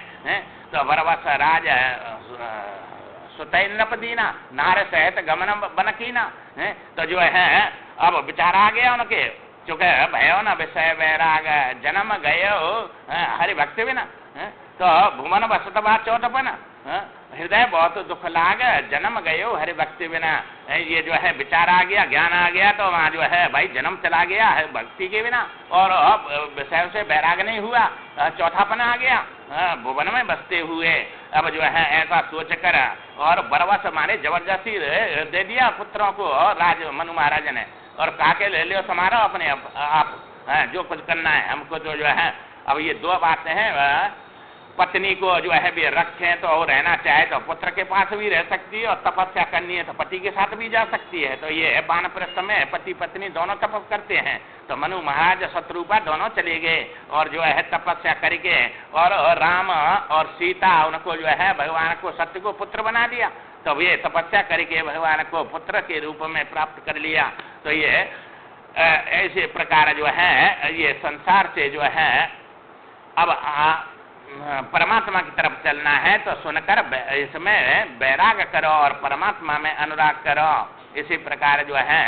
तो वरवस राज सुतैनपदीना नार सहित गमन बनकीना। तो जो है अब विचार आ गया उनके, चूंकि भयो न विषय वैराग जन्म गयो हरि भक्ति बिना, तो भुवन बसत बात चौटपन हृदय बहुत दुख लाग जन्म गयो हरि भक्ति बिना। ये जो है विचार आ गया, ज्ञान आ गया, तो वहाँ जो है भाई जन्म चला गया है भक्ति के बिना, और अब विषय से बैराग नहीं हुआ, चौथापन आ गया भुवन में बसते हुए। अब जो है ऐसा सोच कर और बरवस मारे जबरदस्ती दे दिया पुत्रों को राज मनु महाराज ने, और कहा के ले लियो समारो अपने आप जो कुछ करना है हमको। तो जो है अब ये दो बातें हैं, पत्नी को जो है भी रखें तो रहना चाहे तो पुत्र के पास भी रह सकती है, और तपस्या करनी है तो पति के साथ भी जा सकती है। तो ये वानप्रस्थ में पति पत्नी दोनों तपस्या करते हैं, तो मनु महाराज शत्रुपा दोनों चले गए और जो है तपस्या करके और राम और सीता उनको जो है भगवान को सत्य को पुत्र बना दिया। तो ये तपस्या करके भगवान को पुत्र के रूप में प्राप्त कर लिया। तो ये ऐसे प्रकार जो है ये संसार से जो है अब परमात्मा की तरफ चलना है, तो सुनकर इसमें बैराग करो और परमात्मा में अनुराग करो। इसी प्रकार जो है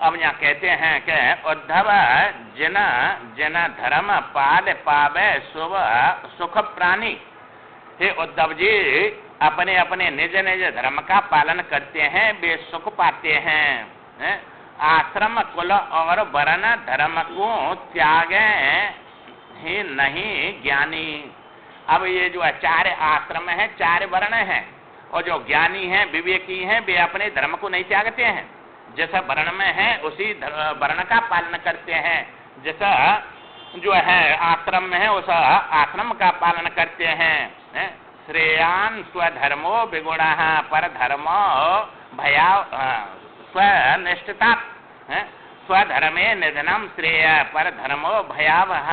अब यहाँ कहते हैं कि उद्धव जिन जिन धर्म पाल पावे शुभ सुख प्राणी। हे उद्धव जी अपने अपने निज निज धर्म का पालन करते हैं, वे सुख पाते हैं। आश्रम कुल और वर्ण धर्म को त्यागे ही नहीं ज्ञानी। अब ये जो चार आश्रम है, चार वर्ण हैं, और जो ज्ञानी हैं विवेकी हैं वे अपने धर्म को नहीं त्यागते हैं। जैसा वर्ण में है उसी वर्ण का पालन करते हैं, जैसा जो है आश्रम में है उस आश्रम का पालन करते हैं। श्रेयान स्वधर्मो विगुणा पर धर्मो भया स्वनिष्ठता। स्वधर्मे निधनम श्रेय पर धर्मो भयावह।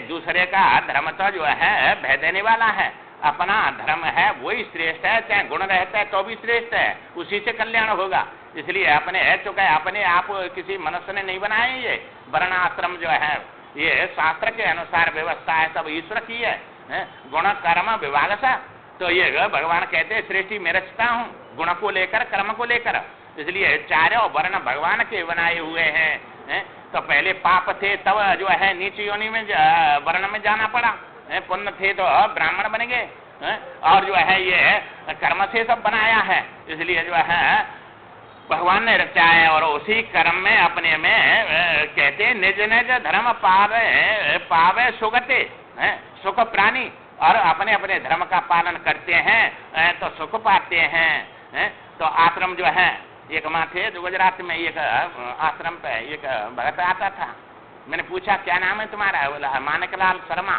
दूसरे का धर्म तो जो है भय देने वाला है, अपना धर्म है वही श्रेष्ठ है, चाहे गुण रहता है तो भी श्रेष्ठ है, उसी से कल्याण होगा। इसलिए अपने चूंकि अपने आप किसी मनुष्य ने नहीं बनाए, ये वर्ण आश्रम जो है ये शास्त्र के अनुसार व्यवस्था है, सब ईश्वर की है, गुण कर्म विभाग सा। तो ये भगवान कहते हैं सृष्टि में रचता हूँ गुण को लेकर कर्म को लेकर, इसलिए चारों वर्ण भगवान के बनाए हुए हैं। तो पहले पाप थे तब जो है नीच योनि में वर्ण में जाना पड़ा, पुण्य थे तो ब्राह्मण बन गए, और जो है ये कर्म से सब बनाया है। इसलिए जो है भगवान ने रचा है और उसी कर्म में अपने में कहते निज निज धर्म पावे पावे सुगते, सुख प्राणी, और अपने अपने धर्म का पालन करते हैं तो सुख पाते हैं। तो आश्रम जो है एक माँ थे जो गुजरात में एक आश्रम पे एक भगत आता था। मैंने पूछा क्या नाम है तुम्हारा? बोला मानिकलाल शर्मा।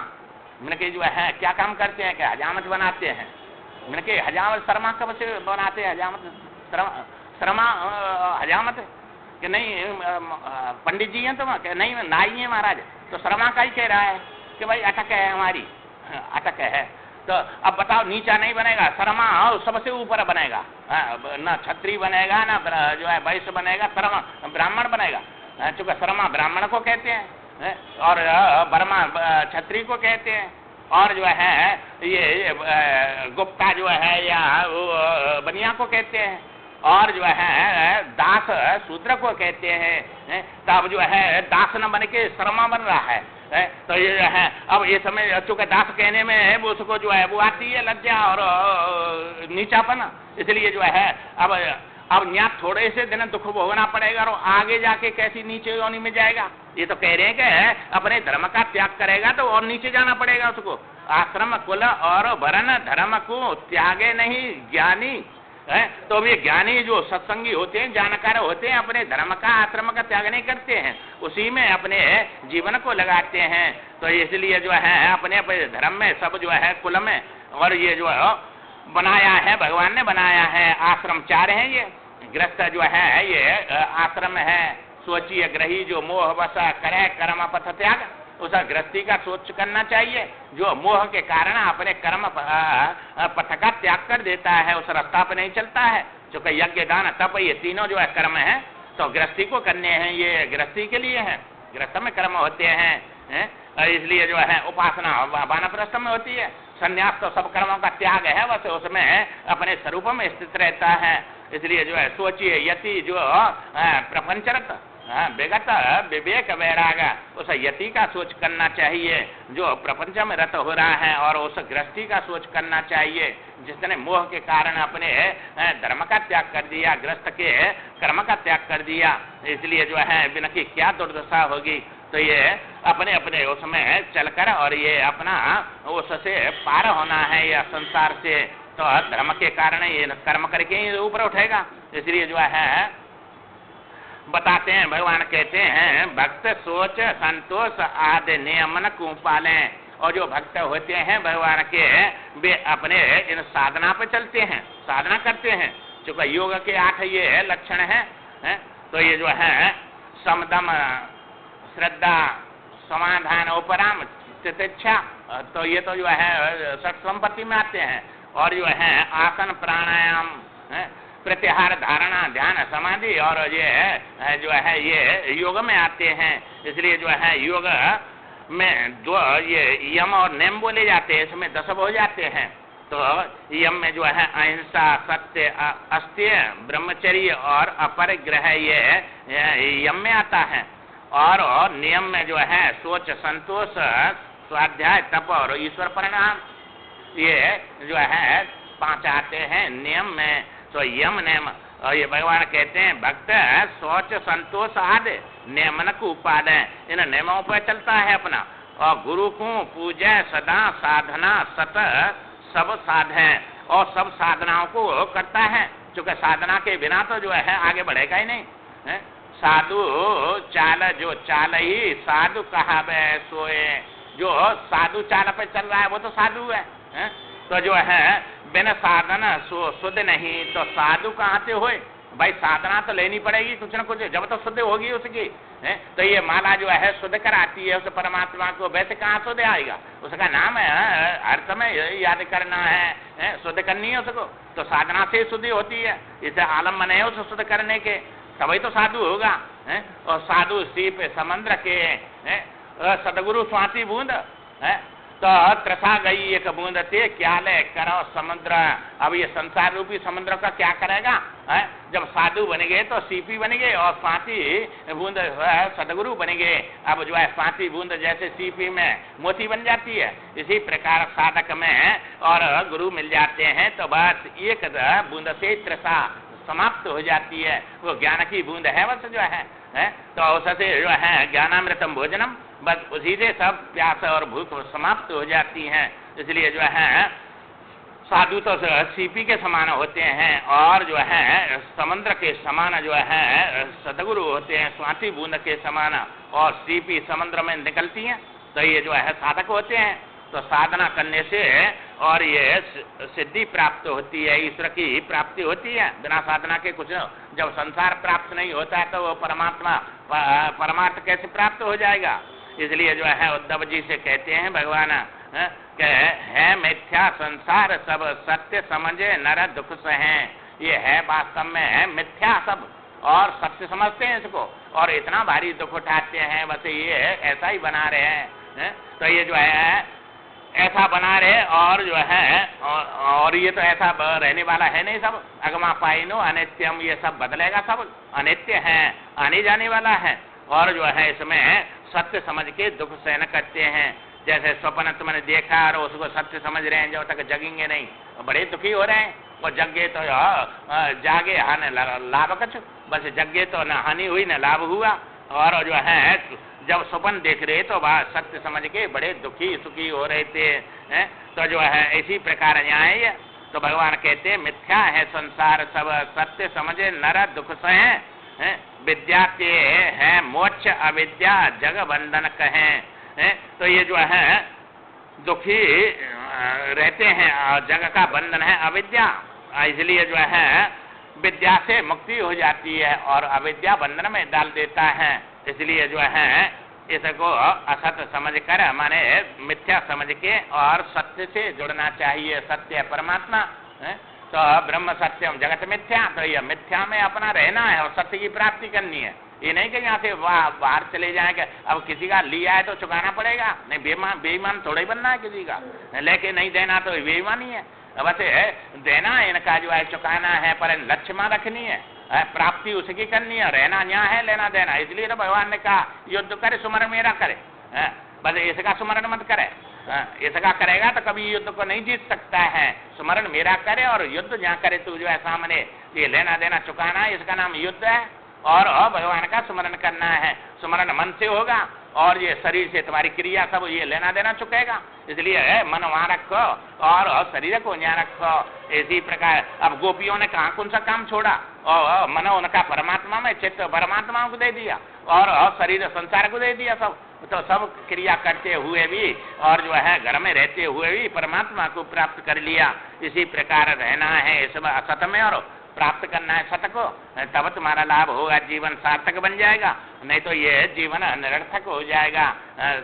मैंने कहा जो है क्या काम करते हैं? क्या हजामत बनाते हैं? मैंने कहा हजामत शर्मा कब से बनाते हैं? हजामत शर्मा हजामत कि नहीं पंडित जी हैं तुम? नहीं नाई है महाराज। तो शर्मा का ही कह रहा है कि भाई अटक है हमारी, अटक है। तो अब बताओ नीचा नहीं बनेगा, शर्मा सबसे ऊपर बनेगा, न छत्री बनेगा ना जो है वैश्य बनेगा, शर्मा ब्राह्मण बनेगा। चूंकि शर्मा ब्राह्मण को कहते हैं और बर्मा छत्री को कहते हैं, और जो है ये गुप्ता जो है या बनिया को कहते हैं, और जो है दास शूद्र को कहते हैं। तब जो है दास न बन के शर्मा बन रहा है। तो ये है अब ये समय चूंकि दास कहने में वो उसको जो है वो आती है लज्जा और नीचापन, इसलिए जो है अब अब यहाँ थोड़े से दिन दुख भोगना पड़ेगा और आगे जाके कैसी नीचे योनि में जाएगा। ये तो कह रहे हैं कि अपने धर्म का त्याग करेगा तो और नीचे जाना पड़ेगा उसको। आश्रम कुल और वर्ण धर्म को त्यागे नहीं ज्ञानी है। तो ये ज्ञानी जो सत्संगी होते हैं, जानकार होते हैं, अपने धर्म का आश्रम का त्याग नहीं करते हैं, उसी में अपने जीवन को लगाते हैं। तो इसलिए जो है अपने अपने धर्म में सब जो है कुल में और ये जो बनाया है भगवान ने बनाया है। आश्रम 4 हैं। ये गृहस्थ जो है ये आश्रम है। सोचिए ग्रही जो मोह वसा करे कर्म पथ त्याग, उस गृहस्थी का सोच करना चाहिए जो मोह के कारण अपने कर्म पथ का त्याग कर देता है, उस रास्ता पर नहीं चलता है। क्योंकि यज्ञ दान तप ये तीनों जो है कर्म है तो गृहस्थी को करने हैं, ये गृहस्थी के लिए है। गृहस्थ में कर्म होते हैं, इसलिए जो है उपासना वानप्रस्थ में होती है। संन्यास तो सब कर्मों का त्याग है, बस उसमें अपने स्वरूप में स्थित रहता है। इसलिए जो है सोचिए यति जो प्रपंचरत विगत विवेक वैराग, उस यति का सोच करना चाहिए जो प्रपंच में रत हो रहा है, और उस गृहस्थी का सोच करना चाहिए जिसने मोह के कारण अपने धर्म का त्याग कर दिया, गृहस्थ के कर्म का त्याग कर दिया। इसलिए जो है बिना की क्या दुर्दशा होगी। तो ये अपने अपने उसमें चलकर और ये अपना उससे पार होना है या संसार से, तो धर्म के कारण ये कर्म करके ही ऊपर उठेगा। इसलिए जो है बताते हैं, भगवान कहते हैं भक्त सोच संतोष आदि नियमन को पालें। और जो भक्त होते हैं भगवान के, वे अपने इन साधना पे चलते हैं, साधना करते हैं। क्योंकि योग के 8 ये लक्षण हैं। तो ये जो है समदम श्रद्धा समाधान उपराम तितिक्षा, तो ये तो जो है सठ संपत्ति में आते हैं। और जो है आसन प्राणायाम प्रत्याहार धारणा ध्यान समाधि, और ये जो है ये योग में आते हैं। इसलिए जो है योग में 2 ये यम और नियम बोले जाते हैं, इसमें 10 हो जाते हैं। तो यम में जो है अहिंसा सत्य अस्त्य ब्रह्मचर्य और अपरिग्रह ये यम में आता है। और नियम में जो है सोच संतोष स्वाध्याय तप और ईश्वर परिणाम, ये जो है 5 आते हैं नियम में। तो यम नियम, और ये भगवान कहते हैं भक्त सोच संतोष आदि नियमन को उपादे, इन नियमों पर चलता है अपना। और गुरु को पूजा सदा साधना सत सब साधे, और सब साधनाओं को करता है। क्योंकि साधना के बिना तो जो है आगे बढ़ेगा ही नहीं है। साधु चाल जो चाल ही साधु कहावे सोए, जो साधु चाल पे चल रहा है वो तो साधु है। तो जो है बिना साधन शुद्ध नहीं, तो साधु कहाँ से होए भाई। साधना तो लेनी पड़ेगी कुछ न कुछ, जब तक शुद्ध होगी उसकी तो ये माला जो है शुद्ध कराती है उस परमात्मा को। वैसे कहाँ शुद्ध आएगा, उसका नाम है हर समय याद करना है, शुद्ध करनी है उसको। तो साधना से शुद्धि होती है, इसे आलम्बन है उसे शुद्ध करने के, तभी तो साधु होगा। और साधु सीप समुद्र के सदगुरु स्वाति बूंद तो त्रसा गई एक बूंद ते क्या ले करो समुद्र। अब ये संसार रूपी समुद्र का क्या करेगा। जब साधु बन गए तो सीपी बन गए और स्वाति बूंद सदगुरु बन गए। अब जो है स्वाति बूंद जैसे सीपी में मोती बन जाती है, इसी प्रकार साधक में और गुरु मिल जाते हैं तो बस एक बूंद से त्रसा समाप्त हो जाती है। वो ज्ञान की बूंद है बस जो है तो उससे जो है ज्ञानामृतम भोजनम, बस उसी से सब प्यास और भूख समाप्त हो जाती हैं। इसलिए जो है साधु तो सीपी के समान होते हैं और जो है समुद्र के समान जो है सदगुरु होते हैं, स्वाति बूंद के समान, और सीपी समुद्र में निकलती हैं तो ये जो है साधक होते हैं। तो साधना करने से और ये सिद्धि प्राप्त होती है, ईश्वर की प्राप्ति होती है। बिना साधना के कुछ, जब संसार प्राप्त नहीं होता है तो वो परमार्थ कैसे प्राप्त हो जाएगा। इसलिए जो है उद्धव जी से कहते हैं भगवान कि है मिथ्या संसार सब सत्य समझे नर दुख सहे। ये है वास्तव में है मिथ्या सब और सत्य समझते हैं इसको, और इतना भारी दुख उठाते हैं, बस ये ऐसा ही बना रहे हैं। तो ये जो है ऐसा बना रहे और जो है और ये तो ऐसा रहने वाला है नहीं। सब अगमा पाइनो अनित्यम, ये सब बदलेगा, सब अनित्य है, आने जाने वाला है। और जो है इसमें सत्य समझ के दुख सहन करते हैं। जैसे स्वप्न तुमने देखा और उसको सत्य समझ रहे हैं, जब तक जगेंगे नहीं बड़े दुखी हो रहे हैं। और जगे तो जागे हानि लाभ कछ, बस जगे तो न हानि हुई न लाभ हुआ। और जो है जब स्वप्न देख रहे तो बात सत्य समझ के बड़े दुखी सुखी हो रहे थे। तो जो है इसी प्रकार न्याय तो भगवान कहते हैं मिथ्या है संसार सब, सत्य समझे नर दुख सहे। विद्या के है मोक्ष अविद्या जग बंधन कहें। तो ये जो है दुखी रहते हैं और जग का बंधन है अविद्या, इसलिए जो है विद्या से मुक्ति हो जाती है और अविद्या बंधन में डाल देता है। इसलिए जो है इसको असत समझ कर माने मिथ्या समझ के और सत्य से जुड़ना चाहिए। सत्य परमात्मा है तो ब्रह्म सत्यम जगत मिथ्या, तो ये मिथ्या में अपना रहना है और सत्य की प्राप्ति करनी है। ये नहीं कि यहाँ से बाहर चले जाएंगे, अब किसी का लिया है तो चुकाना पड़ेगा, नहीं बेईमान थोड़ा ही बनना है किसी का, लेके नहीं देना तो बेईमानी है। बस देना इनका जो है चुकाना है, पर लक्ष्य में रखनी है, प्राप्ति उसकी करनी है, रहना यहाँ है लेना देना। इसलिए तो भगवान ने कहा युद्ध करे सुमरण मेरा करे, बस इसका सुमरण मत करे, इसका करेगा तो कभी युद्ध को नहीं जीत सकता है। सुमरण मेरा करे और युद्ध जहाँ करे तू जो है सामने, ये लेना देना चुकाना है, इसका नाम युद्ध है। और भगवान का स्मरण करना है, स्मरण मन से होगा और ये शरीर से तुम्हारी क्रिया सब ये लेना देना चुकेगा। इसलिए मन वहां रखो और शरीर को यहाँ रखो। इसी प्रकार अब गोपियों ने कहा कौन सा काम छोड़ा, और मन उनका परमात्मा में, चित्त परमात्मा को दे दिया और शरीर संसार को दे दिया सब। तो सब क्रिया करते हुए भी और जो है घर में रहते हुए भी परमात्मा को प्राप्त कर लिया। इसी प्रकार रहना है इस असत में और प्राप्त करना है सत को, तब तुम्हारा लाभ होगा, जीवन सार्थक बन जाएगा। नहीं तो ये जीवन निरर्थक हो जाएगा,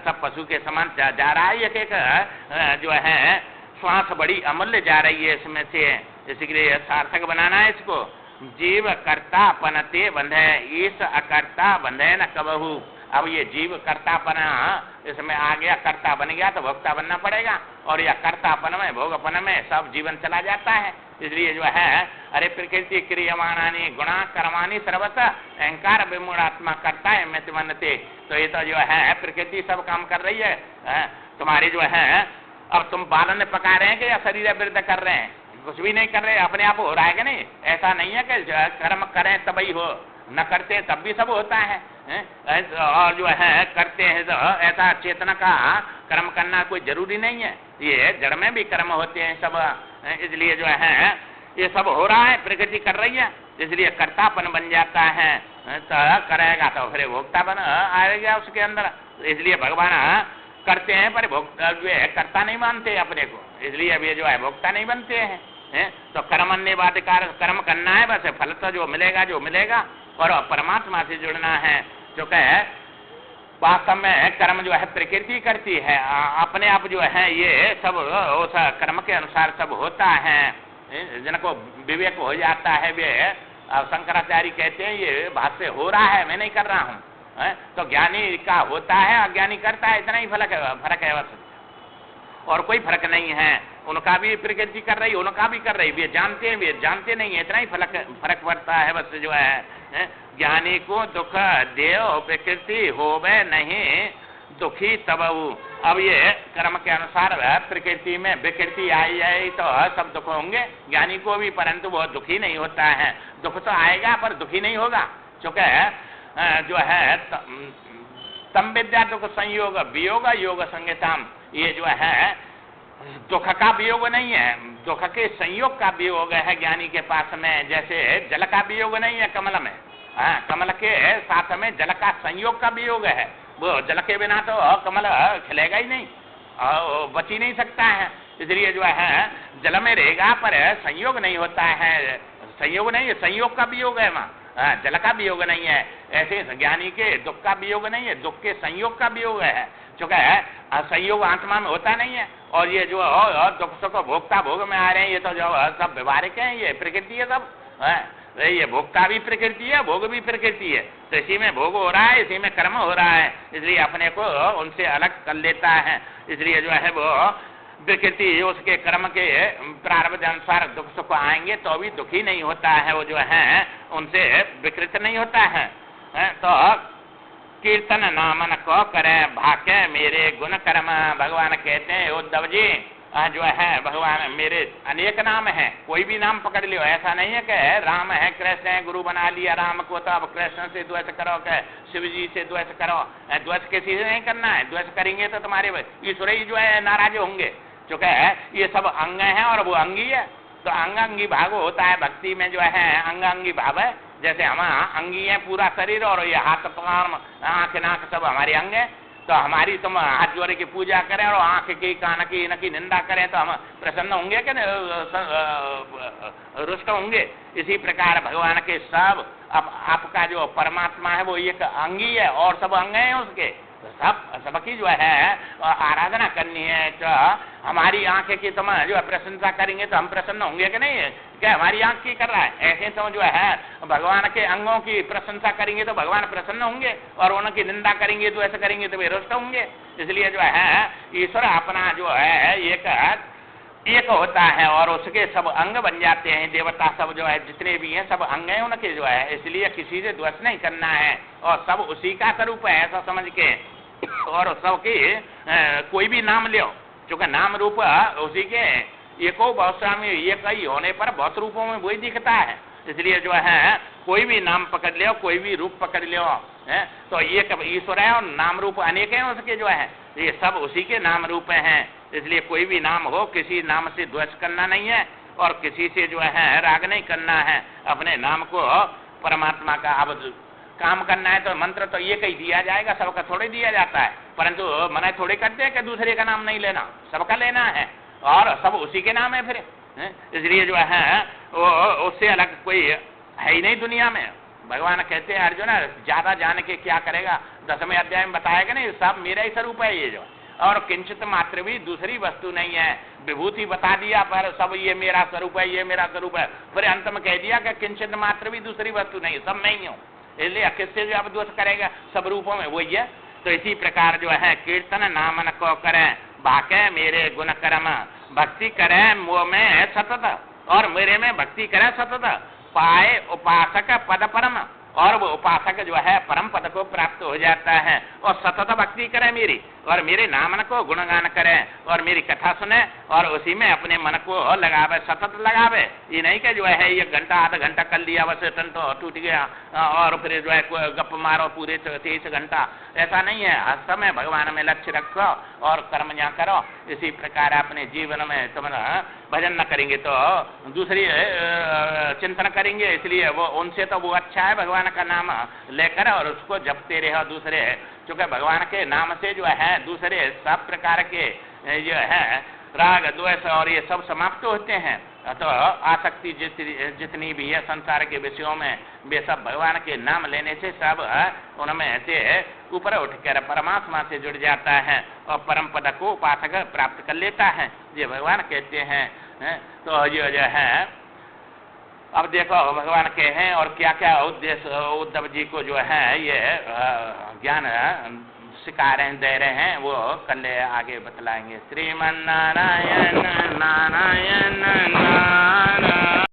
सब पशु के समान जा रहा है। एक एक जो है श्वास बड़ी अमूल्य जा रही है इसमें से, इसलिए सार्थक बनाना है इसको। जीव कर्ता पनते बंधे, ईश अकर्ता बंधे न कबहू। अब ये जीव कर्तापना इसमें आ गया, कर्ता बन गया तो भोक्ता बनना पड़ेगा, और यह कर्तापन में भोगपन में सब जीवन चला जाता है। इसलिए जो है अरे प्रकृति क्रियमाणानी गुणा कर्माणी सर्वत अहंकार विमूढ़ात्मा करता है मैं मनते। तो ये तो जो है प्रकृति सब काम कर रही है, तुम्हारी जो है अब तुम बालन में पका रहे हैं कि या शरीर विरुद्ध कर रहे हैं, कुछ भी नहीं कर रहे, अपने आप हो रहा है कि नहीं। ऐसा नहीं है कि कर्म करें तभी हो, न करते तब भी सब होता है। और जो है करते हैं तो ऐसा चेतना का कर्म करना कोई जरूरी नहीं है, ये जड़ में भी कर्म होते हैं सब। इसलिए जो है ये सब हो रहा है, प्रकृति कर रही है, इसलिए कर्तापन बन जाता है। तो करेगा तो फिर भोक्तापन आएगा उसके अंदर। इसलिए भगवान करते हैं पर भोक्ता कर्ता नहीं मानते अपने को, इसलिए अब ये जो है भोक्ता नहीं बनते हैं। तो कर्म अन्यवादिकार कर्म करना है, बस फल तो जो मिलेगा जो मिलेगा, और परमात्मा से जुड़ना है। जो कहे वास्तव में कर्म जो है प्रकृति करती है, अपने आप जो है ये सब उस कर्म के अनुसार सब होता है। जिनको विवेक हो जाता है वे शंकराचार्य कहते हैं ये भाष्य हो रहा है, मैं नहीं कर रहा हूँ। तो ज्ञानी का होता है, अज्ञानी करता है, इतना ही फर्क है बस, और कोई फर्क नहीं है। उनका भी प्रकृति कर रही, उनका भी कर रही, वे जानते हैं वे जानते नहीं है, इतना ही फर्क पड़ता है बस। जो है ज्ञानी को दुख देव प्रकृति होवे नहीं दुखी तबऊ। अब ये कर्म के अनुसार प्रकृति में विकृति आई है तो सब दुख होंगे, ज्ञानी को भी, परंतु वो दुखी नहीं होता है। दुख तो आएगा पर दुखी नहीं होगा, क्योंकि जो है तम विद्या दुख संयोग वियोग योग संगीतम। ये जो है दुख का वियोग नहीं है, दुख के संयोग का वियोग है ज्ञानी के पास में। जैसे जल का वियोग नहीं है कमल में, कमल के साथ में जल का संयोग का वियोग है। वो जल के बिना तो कमल खिलेगा ही नहीं, बच ही नहीं सकता है। इसलिए जो है जल में रहेगा पर संयोग नहीं होता है, संयोग नहीं है, संयोग का वियोग है वहाँ, जल का वियोग नहीं है। ऐसे ज्ञानी के दुख का वियोग नहीं है, दुख के संयोग का वियोग है। चूंकि संयोग आत्मा में होता नहीं है, और ये जो दुख सुख भोक्ता भोग में आ रहे हैं ये तो जो सब व्यवहारिक है, ये प्रकृति है सब। ये भोक्ता भी प्रकृति है, भोग भी प्रकृति है, तो इसी में भोग हो रहा है, इसी में कर्म हो रहा है, इसलिए अपने को उनसे अलग कर लेता है। इसलिए जो है वो प्रकृति उसके कर्म के प्रारब्ध अनुसार दुख सुख आएंगे तो भी दुखी नहीं होता है, वो जो है उनसे विकृत नहीं होता है। तो कीर्तन नामन को करें भाके मेरे गुण कर्म। भगवान कहते हैं उद्धव जी जो है भगवान मेरे अनेक नाम हैं, कोई भी नाम पकड़ लियो, ऐसा नहीं है कि राम है कृष्ण है गुरु बना लिया राम को तो अब कृष्ण से द्वेष करो, कि शिव जी से द्वेष करो। द्वेष किसी से नहीं करना है, द्वेष करेंगे तो तुम्हारे ईश्वर ही जो है नाराज होंगे, क्योंकि ये सब अंग हैं और वो अंगी है। तो अंगी भाव होता है भक्ति में जो है अंगी भाव है। जैसे हम अंगी है पूरा शरीर और ये हाथ पांव आंख नाक सब हमारे अंग है, तो हमारी तुम हाथ जोड़े की पूजा करें और आंख की कान की इनकी निंदा करें तो हम प्रसन्न होंगे कि रुष्ट होंगे। इसी प्रकार भगवान के सब आपका जो परमात्मा है वो एक अंगी है और सब अंग हैं उसके, सबकी जो है आराधना करनी है। तो हमारी आंखें की तुम जो है प्रशंसा करेंगे तो हम प्रसन्न होंगे कि नहीं, क्या हमारी आंख की कर रहा है, ऐसे तो जो है भगवान के अंगों की प्रशंसा करेंगे तो भगवान प्रसन्न होंगे और उनकी निंदा करेंगे तो ऐसा करेंगे तो वे रुष्ट होंगे। इसलिए जो है ईश्वर अपना जो है एक होता है और उसके सब अंग बन जाते हैं। देवता सब जो है जितने भी हैं सब अंग हैं उनके जो है, इसलिए किसी से द्वेष नहीं करना है और सब उसी का स्वरूप है ऐसा समझ के। और सबकी कोई भी नाम लो, क्योंकि नाम रूप उसी के एको बहुत स्वामी एक ही होने पर बहुत रूपों में वही दिखता है। इसलिए जो है कोई भी नाम पकड़ लो, कोई भी रूप पकड़ लो है तो एक ईश्वर है और नाम रूप अनेक हैं उसके जो है, ये सब उसी के नाम रूप हैं। इसलिए कोई भी नाम हो किसी नाम से द्वेष करना नहीं है और किसी से जो है राग नहीं करना है। अपने नाम को परमात्मा का अब काम करना है तो मंत्र तो एक ही दिया जाएगा, सबका थोड़े दिया जाता है, परंतु मना थोड़े करते हैं कि दूसरे का नाम नहीं लेना, सबका लेना है और सब उसी के नाम है फिर। इसलिए जो है वो उससे अलग कोई है ही नहीं दुनिया में। भगवान कहते हैं अर्जुन ज्यादा जान के क्या करेगा, 10वें अध्याय में बताएगा नहीं, सब मेरा ही स्वरूप है ये जो, और किंचित मात्र भी दूसरी वस्तु नहीं है। विभूति बता दिया पर सब ये मेरा स्वरूप है ये मेरा स्वरूप है, फिर अंत में कह दिया कि किंचित मात्र भी दूसरी वस्तु नहीं, सब मैं ही हूँ। इसलिए किससे जो अब दोष करेगा, सब रूपों में वही है। तो इसी प्रकार जो है कीर्तन नामन को करें बाके मेरे गुण कर्म, भक्ति करें मुँह में सतत और मेरे में भक्ति करें सतत, पाए उपासक पद परम, और वो उपासक जो है परम पद को प्राप्त हो जाता है। और सतत भक्ति करे मेरी और मेरे नामन को गुणगान करे और मेरी कथा सुने और उसी में अपने मन को लगावे, सतत लगावे। ये नहीं कि जो है 1 घंटा आधा घंटा कर लिया बस तो टूट गया और फिर जो है गप मारो पूरे 23 घंटा, ऐसा नहीं है। हर समय भगवान में लक्ष्य रखो और कर्म यहाँ करो। इसी प्रकार अपने जीवन में तुम भजन न करेंगे तो दूसरी चिंतन करेंगे, इसलिए वो उनसे तो वो अच्छा है भगवान का नाम लेकर और उसको जपते रहो दूसरे, क्योंकि भगवान के नाम से जो है दूसरे सब प्रकार के जो है राग द्वेष और ये सब समाप्त होते हैं। तो आसक्ति जितनी भी है संसार के विषयों में वे सब भगवान के नाम लेने से सब उनमें से ऊपर उठकर परमात्मा से जुड़ जाता है और परम पद को उपासक प्राप्त कर लेता है, ये भगवान कहते हैं। तो ये जो है अब देखो भगवान के हैं और क्या क्या उद्देश्य उद्धव जी को जो है ये ज्ञान सिखा रहे हैं, दे रहे हैं, वो कल आगे बतलाएंगे। श्रीमन नारायण नारायण